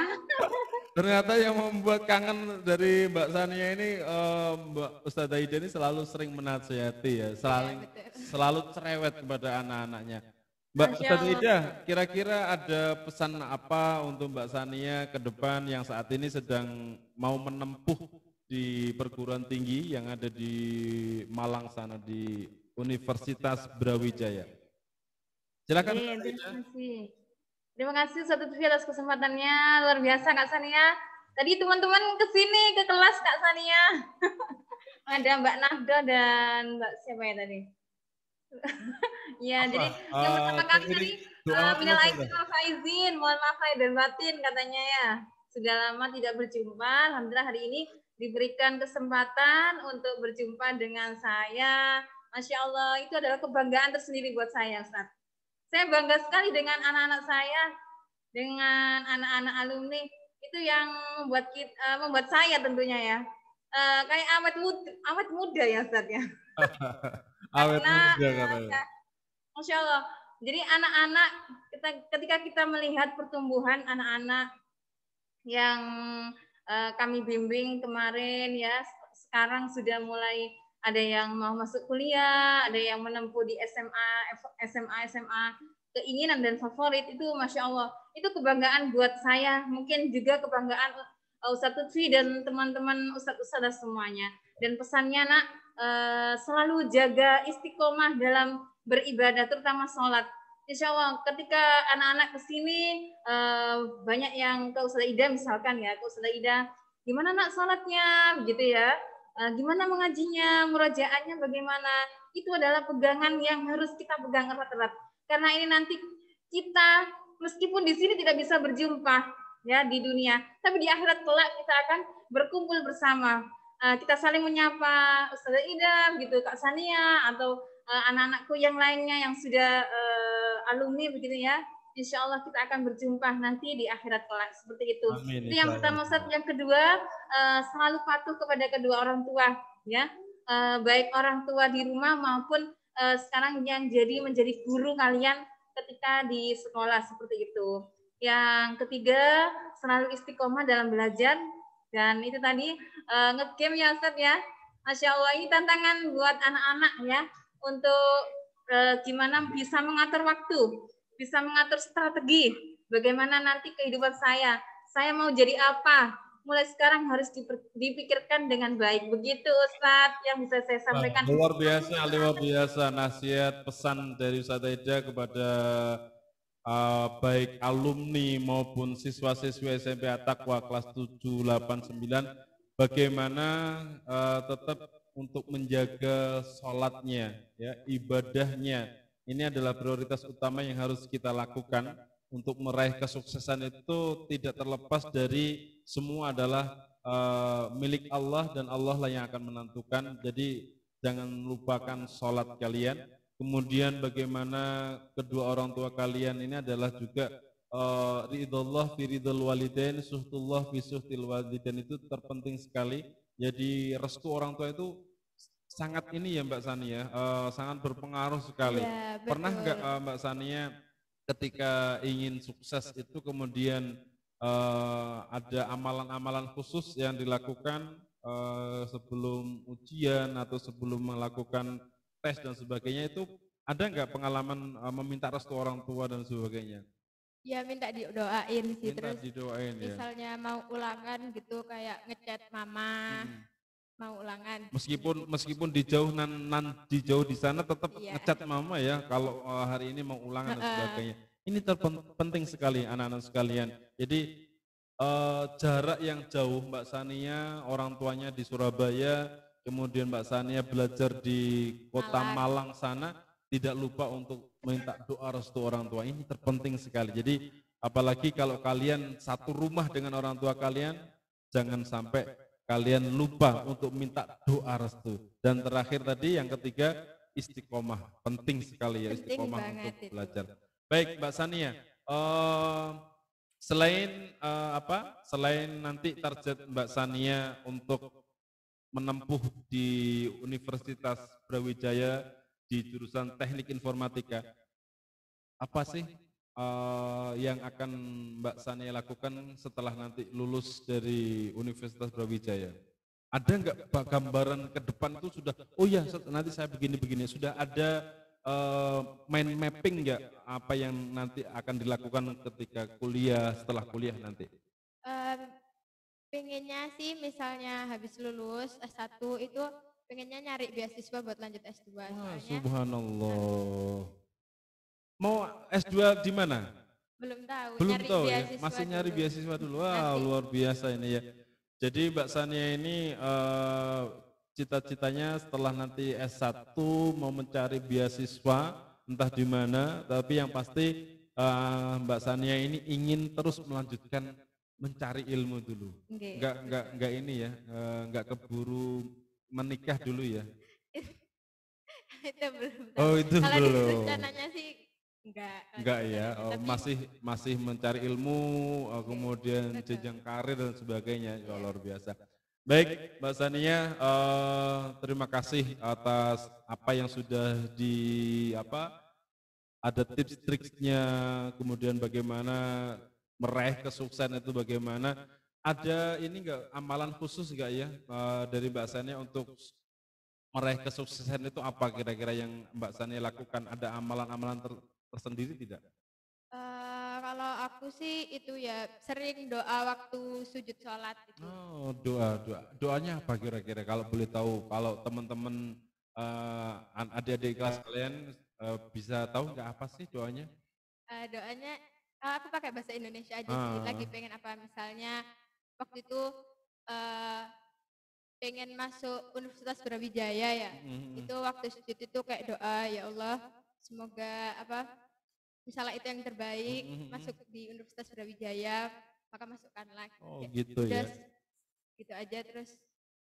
Ternyata yang membuat kangen dari Mbak Sania ini, Mbak Ustazah Ida ini selalu sering menasehati ya, selalu cerewet kepada anak-anaknya. Mbak Ustazah Ida, kira-kira ada pesan apa untuk Mbak Sania ke depan yang saat ini sedang mau menempuh di perguruan tinggi yang ada di Malang sana, di Universitas Brawijaya? Silakan. Terima kasih Ustaz Lutfi atas kesempatannya, luar biasa Kak Sania. Tadi teman-teman kesini ke kelas Kak Sania. Ada Mbak Nahda dan Mbak siapa ya tadi? Ya, jadi yang pertama kali tadi minal aidin wal faizin, mohon maaf lahir dan batin katanya ya. Sudah lama tidak berjumpa, alhamdulillah hari ini diberikan kesempatan untuk berjumpa dengan saya. Masya Allah, itu adalah kebanggaan tersendiri buat saya, Ustaz. Saya bangga sekali dengan anak-anak saya, dengan anak-anak alumni. Itu yang membuat saya tentunya ya. Kayak awet muda ya, Ustaz ya. Awet muda katanya. Masya Allah. Jadi anak-anak, ketika kita melihat pertumbuhan anak-anak yang kami bimbing kemarin ya, sekarang sudah mulai ada yang mau masuk kuliah, ada yang menempuh di SMA, keinginan dan favorit itu Masya Allah. Itu kebanggaan buat saya, mungkin juga kebanggaan Ustaz Lutfi dan teman-teman Ustaz-Ustazah semuanya. Dan pesannya nak, selalu jaga istiqomah dalam beribadah, terutama sholat. Insya Allah ketika anak-anak kesini, banyak yang ke Ustazah Ida misalkan ya, ke Ustazah Ida, gimana nak sholatnya, begitu ya. Gimana mengajinya, murajaatnya bagaimana, itu adalah pegangan yang harus kita pegang erat-erat. Karena ini nanti kita, meskipun di sini tidak bisa berjumpa ya di dunia, tapi di akhirat kelak kita akan berkumpul bersama. Kita saling menyapa Ustazah Ida, gitu, Kak Sania, atau anak-anakku yang lainnya yang sudah alumni begitu ya. Insya Allah kita akan berjumpa nanti di akhirat kelak seperti itu. Amin, itu yang pertama, Ustaz. Yang kedua, selalu patuh kepada kedua orang tua, ya, baik orang tua di rumah maupun sekarang yang menjadi guru kalian ketika di sekolah seperti itu. Yang ketiga, selalu istiqomah dalam belajar dan itu tadi nge-game ya, Ustaz ya. Masya Allah, ini tantangan buat anak-anak ya untuk gimana bisa mengatur waktu, bisa mengatur strategi, bagaimana nanti kehidupan saya mau jadi apa, mulai sekarang harus dipikirkan dengan baik. Begitu Ustadz yang bisa saya sampaikan. Luar biasa nasihat pesan dari Ustazah Ida kepada baik alumni maupun siswa-siswi SMP At-Taqwa kelas 7, 8, 9, bagaimana tetap untuk menjaga sholatnya, ya, ibadahnya. Ini adalah prioritas utama yang harus kita lakukan untuk meraih kesuksesan itu tidak terlepas dari semua adalah milik Allah dan Allah lah yang akan menentukan. Jadi jangan lupakan sholat kalian. Kemudian bagaimana kedua orang tua kalian ini adalah juga ridullah fi ridul walidain, suhtullah fi suhtil walidain, itu terpenting sekali. Jadi restu orang tua itu sangat ini ya Mbak Sania, sangat berpengaruh sekali. Ya, pernah nggak Mbak Sania ketika ingin sukses itu kemudian ada amalan-amalan khusus yang dilakukan sebelum ujian atau sebelum melakukan tes dan sebagainya, itu ada nggak pengalaman meminta restu orang tua dan sebagainya? Ya minta didoain sih, minta terus didoain, misalnya ya, mau ulangan gitu kayak ngechat mama. Mau ulangan. Meskipun dijauh di sana tetap ngecat mama ya kalau hari ini mau ulangan dan sebagainya. Ini terpenting sekali anak-anak sekalian. Jadi jarak yang jauh Mbak Sania, orang tuanya di Surabaya, kemudian Mbak Sania belajar di kota Malang sana, tidak lupa untuk minta doa restu orang tua. Ini terpenting sekali. Jadi apalagi kalau kalian satu rumah dengan orang tua kalian, jangan sampai kalian lupa untuk minta doa restu. Dan terakhir tadi yang ketiga, istiqomah. Penting sekali ya istiqomah untuk belajar. Baik Mbak Sania, selain nanti target Mbak Sania untuk menempuh di Universitas Brawijaya di jurusan Teknik Informatika, apa sih yang akan Mbak Sania lakukan setelah nanti lulus dari Universitas Brawijaya? Ada nggak gambaran ke depan itu sudah, oh ya nanti saya begini-begini, sudah ada mind mapping nggak apa yang nanti akan dilakukan ketika kuliah, setelah kuliah nanti? Pengennya sih misalnya habis lulus S1 itu pengennya nyari beasiswa buat lanjut S2. Subhanallah. Mau S2 di mana? Belum tahu. Belum tahu ya, masih nyari beasiswa dulu. Wah, luar biasa ini ya. Jadi Mbak Sania ini cita-citanya setelah nanti S1 mau mencari beasiswa entah di mana, tapi yang pasti Mbak Sania ini ingin terus melanjutkan mencari ilmu dulu. Enggak ini ya, enggak keburu menikah dulu ya. Itu belum tahu. Oh, itu kalau belum. Rencananya sih enggak ya. Masih mencari ilmu, kemudian jenjang karir dan sebagainya. Ya, luar biasa. Baik, Mbak Sania, terima kasih atas apa yang sudah ada tips triknya, kemudian bagaimana meraih kesuksesan itu bagaimana. Ada ini enggak amalan khusus enggak ya dari Mbak Sania untuk meraih kesuksesan itu apa kira-kira yang Mbak Sania lakukan? Ada amalan-amalan tersendiri tidak? Kalau aku sih itu ya sering doa waktu sujud sholat itu. Oh, doanya apa kira-kira kalau boleh tahu? Kalau teman-teman adik-adik kelas kalian bisa tahu nggak apa sih doanya? Doanya aku pakai bahasa Indonesia aja sih. Lagi pengen apa, misalnya waktu itu pengen masuk Universitas Brawijaya ya. Itu waktu sujud itu kayak doa, ya Allah semoga misalnya itu yang terbaik, masuk di Universitas Brawijaya, maka masukkanlah. Oh gitu ya. Gitu aja terus.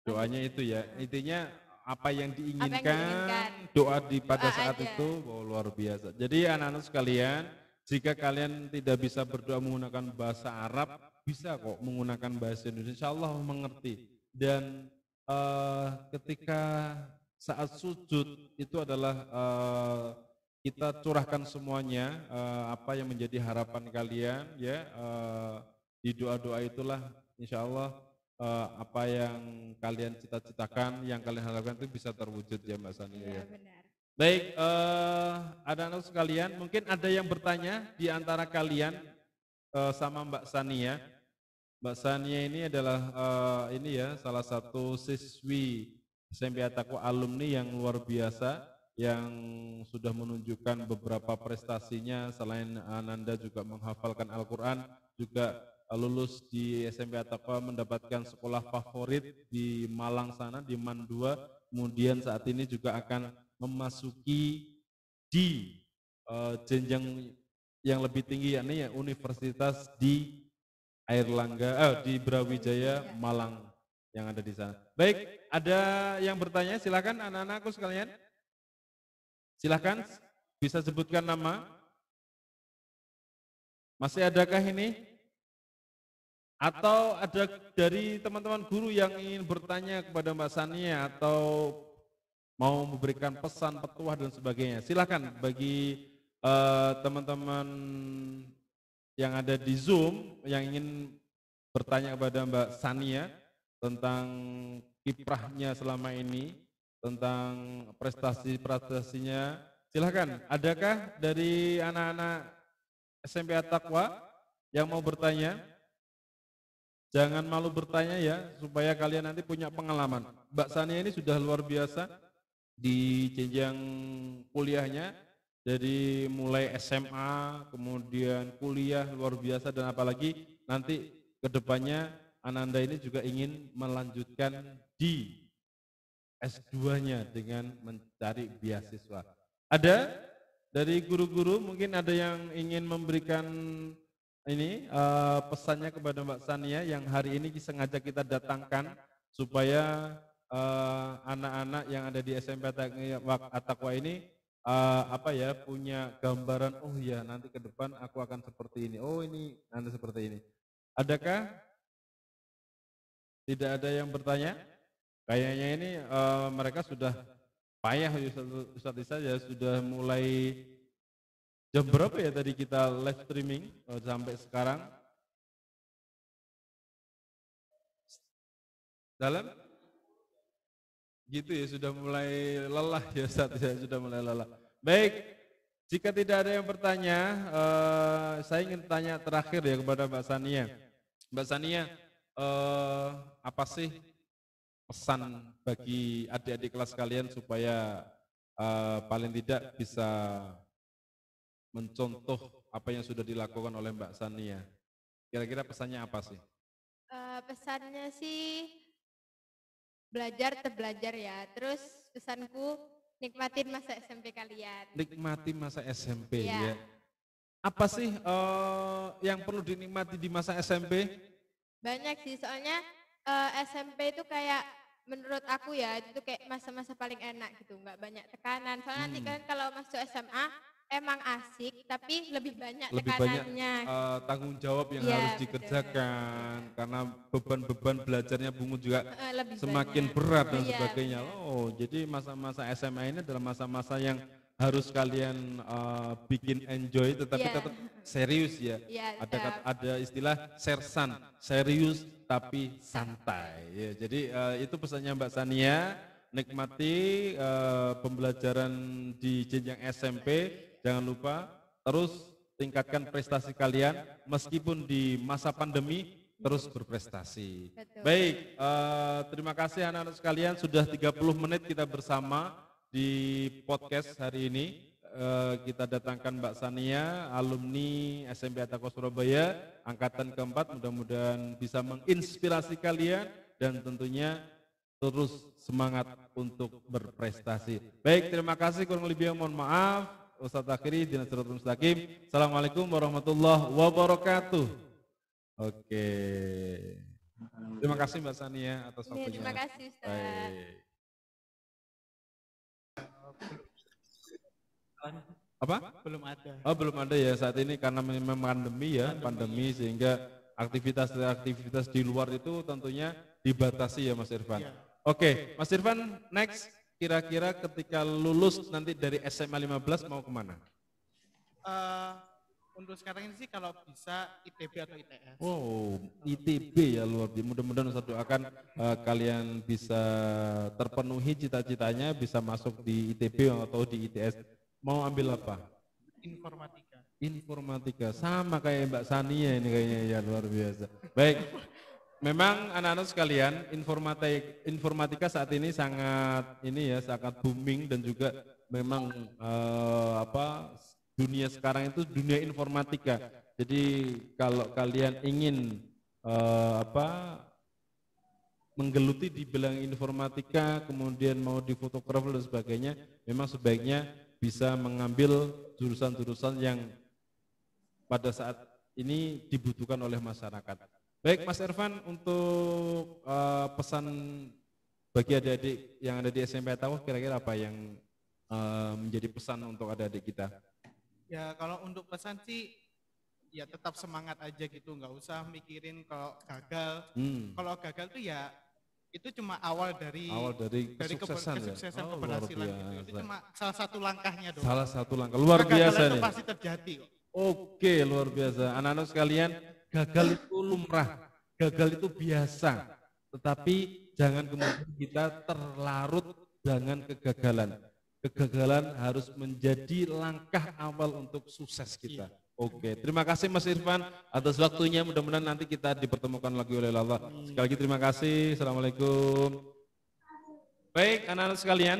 Doanya itu ya, intinya apa yang diinginkan, doa pada saat aja. Itu luar biasa. Jadi anak-anak sekalian, jika kalian tidak bisa berdoa menggunakan bahasa Arab, bisa kok menggunakan bahasa Indonesia, Allah mengerti. Dan ketika saat sujud itu adalah kita curahkan semuanya apa yang menjadi harapan kalian ya, di doa-doa itulah insya Allah apa yang kalian cita-citakan, yang kalian harapkan itu bisa terwujud ya Mbak Sania. Ya, benar. Baik, ada anak sekalian, mungkin ada yang bertanya di antara kalian sama Mbak Sania. Mbak Sania ini adalah ini ya salah satu siswi SMP At-Taqwa alumni yang luar biasa, yang sudah menunjukkan beberapa prestasinya. Selain Ananda juga menghafalkan Al-Quran, juga lulus di SMP At-Taqwa mendapatkan sekolah favorit di Malang sana, di MAN 2. Kemudian saat ini juga akan memasuki di jenjang yang lebih tinggi, yakni ya, universitas di Airlangga, di Brawijaya Malang yang ada di sana. Baik, ada yang bertanya, silakan anak-anakku sekalian. Silakan, bisa sebutkan nama. Masih adakah ini? Atau ada dari teman-teman guru yang ingin bertanya kepada Mbak Sania atau mau memberikan pesan, petuah dan sebagainya. Silakan bagi teman-teman yang ada di Zoom yang ingin bertanya kepada Mbak Sania tentang kiprahnya selama ini, tentang prestasi-prestasinya. Silakan, adakah dari anak-anak SMP At-Taqwa yang mau bertanya? Jangan malu bertanya ya, supaya kalian nanti punya pengalaman. Mbak Sania ini sudah luar biasa di jenjang kuliahnya, dari mulai SMA, kemudian kuliah luar biasa, dan apalagi nanti kedepannya Ananda ini juga ingin melanjutkan di S2-nya dengan mencari beasiswa. Ada dari guru-guru mungkin ada yang ingin memberikan ini pesannya kepada Mbak Sania yang hari ini sengaja kita datangkan supaya anak-anak yang ada di SMP At-Taqwa ini punya gambaran, oh ya nanti ke depan aku akan seperti ini, oh ini nanti seperti ini. Adakah? Tidak ada yang bertanya? Kayaknya ini mereka sudah payah Ustaz Isa ya, sudah mulai jam berapa ya tadi kita live streaming sampai sekarang? Dalam? Gitu ya, sudah mulai lelah ya Ustaz ya, sudah mulai lelah. Baik, jika tidak ada yang bertanya, saya ingin tanya terakhir ya kepada Mbak Sania. Mbak Sania, apa sih pesan bagi adik-adik kelas kalian supaya paling tidak bisa mencontoh apa yang sudah dilakukan oleh Mbak Sania? Kira-kira pesannya apa sih? Pesannya sih belajar terbelajar ya. Terus pesanku nikmatin masa SMP kalian. Nikmati masa SMP ya. Apa sih yang perlu dinikmati di masa SMP? Banyak sih, soalnya SMP itu kayak menurut aku ya itu kayak masa-masa paling enak gitu, nggak banyak tekanan. Soalnya nanti kan kalau masuk SMA emang asik, tapi lebih banyak tekanannya. Tanggung jawab yang harus dikerjakan, karena beban-beban belajarnya Bungu juga semakin berat dan sebagainya. Oh, jadi masa-masa SMA ini adalah masa-masa yang harus kalian bikin enjoy, tetapi tetap serius ya. Ada istilah sersan, serius tapi santai. Ya, jadi itu pesannya Mbak Sania, nikmati pembelajaran di jenjang SMP, jangan lupa terus tingkatkan prestasi kalian meskipun di masa pandemi terus berprestasi. Betul. Baik, terima kasih anak-anak sekalian, sudah 30 menit kita bersama di podcast hari ini. Kita datangkan Mbak Sania, alumni SMP At-Taqwa Surabaya, angkatan keempat, mudah-mudahan bisa menginspirasi kalian dan tentunya terus semangat untuk berprestasi. Baik, terima kasih, kurang lebih mohon maaf. Ustadz akhiri, Dinas Siratal Mustaqim. Assalamualaikum warahmatullahi wabarakatuh. Oke. Terima kasih Mbak Sania atas waktunya. Terima kasih Ustaz. Baik. Apa? Belum ada. Oh, belum ada ya saat ini karena memang pandemi ya, pandemi sehingga aktivitas di luar itu tentunya dibatasi ya Mas Irfan. Ya. Oke, Mas Irfan, next kira-kira ketika lulus nanti dari SMA 15 mau kemana? Untuk sekarang ini sih kalau bisa ITB atau ITS. Oh, ITB ya, luar biasa. Mudah-mudahan Ustaz doakan kalian bisa terpenuhi cita-citanya, bisa masuk di ITB atau di ITS. Mau ambil apa? Informatika. Informatika, sama kayak Mbak Sania ini kayaknya ya, luar biasa. Baik, memang anak-anak sekalian, informatika saat ini sangat sangat booming dan juga memang dunia sekarang itu dunia informatika. Jadi kalau kalian ingin menggeluti di bidang informatika, kemudian mau di fotografer dan sebagainya, memang sebaiknya bisa mengambil jurusan-jurusan yang pada saat ini dibutuhkan oleh masyarakat. Baik Mas Irfan, untuk pesan bagi adik-adik yang ada di SMP At-Taqwa, kira-kira apa yang menjadi pesan untuk adik-adik kita? Ya kalau untuk pesan sih, ya tetap semangat aja gitu, nggak usah mikirin kalau gagal. Kalau gagal tuh ya itu cuma awal dari kesuksesan keberhasilan gitu. Itu cuma salah satu langkahnya doang. Salah satu langkah, luar biasa nih. Itu pasti terjadi kok. Oke, luar biasa. Anak-anak sekalian, gagal itu lumrah, gagal itu biasa. Tetapi jangan kemudian kita terlarut dengan kegagalan. Kegagalan harus menjadi langkah awal untuk sukses kita. Oke, terima kasih Mas Irfan atas waktunya. Mudah-mudahan nanti kita dipertemukan lagi oleh Allah. Sekali lagi terima kasih. Assalamualaikum. Baik, anak-anak sekalian,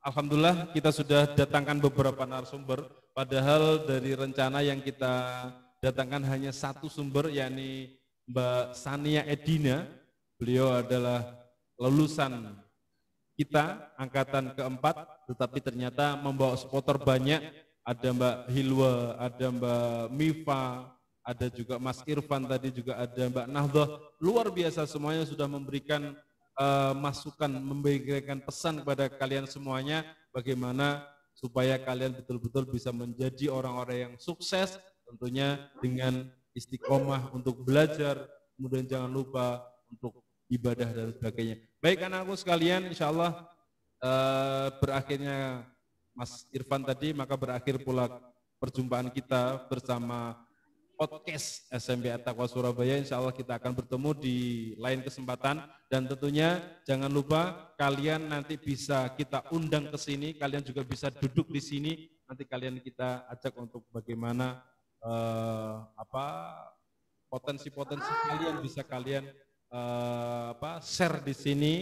alhamdulillah kita sudah datangkan beberapa narasumber. Padahal dari rencana yang kita datangkan hanya satu sumber, yakni Mbak Sania Edina. Beliau adalah lulusan kita, angkatan keempat, tetapi ternyata membawa supporter banyak. Ada Mbak Hilwa, ada Mbak Mifa, ada juga Mas Irfan tadi, juga ada Mbak Nahdoh. Luar biasa, semuanya sudah memberikan masukan, memberikan pesan kepada kalian semuanya, bagaimana supaya kalian betul-betul bisa menjadi orang-orang yang sukses, tentunya dengan istiqomah untuk belajar, kemudian jangan lupa untuk ibadah dan sebagainya. Baik anakku sekalian, insya Allah berakhirnya Mas Irfan tadi, maka berakhir pula perjumpaan kita bersama podcast SMP At-Taqwa Surabaya. Insya Allah kita akan bertemu di lain kesempatan, dan tentunya jangan lupa kalian nanti bisa kita undang ke sini, kalian juga bisa duduk di sini, nanti kalian kita ajak untuk bagaimana potensi-potensi kalian bisa kalian share di sini.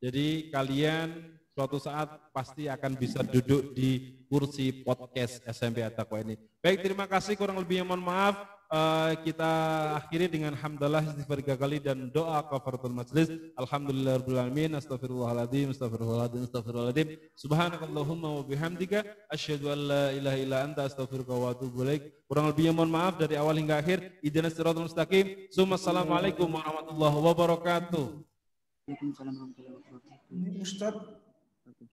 Jadi kalian suatu saat pasti akan bisa duduk di kursi podcast SMP At-Taqwa ini. Baik, terima kasih, kurang lebihnya mohon maaf. Kita akhiri dengan hamdalah istighfar 3 kali dan doa kafaratul majlis. Alhamdulillahirabbil alamin, astaghfirullahaladzim, astaghfirullahaladzim, astaghfirullahaladzim. Subhanakallahumma wa bihamdika asyhadu an la ilaha illa anta astaghfiruka wa atubu ilaik. Kurang lebihnya mohon maaf dari awal hingga akhir. Ihdinas siratal mustaqim. Assalamualaikum warahmatullahi wabarakatuh. Waalaikumsalam warahmatullahi wabarakatuh. Ustaz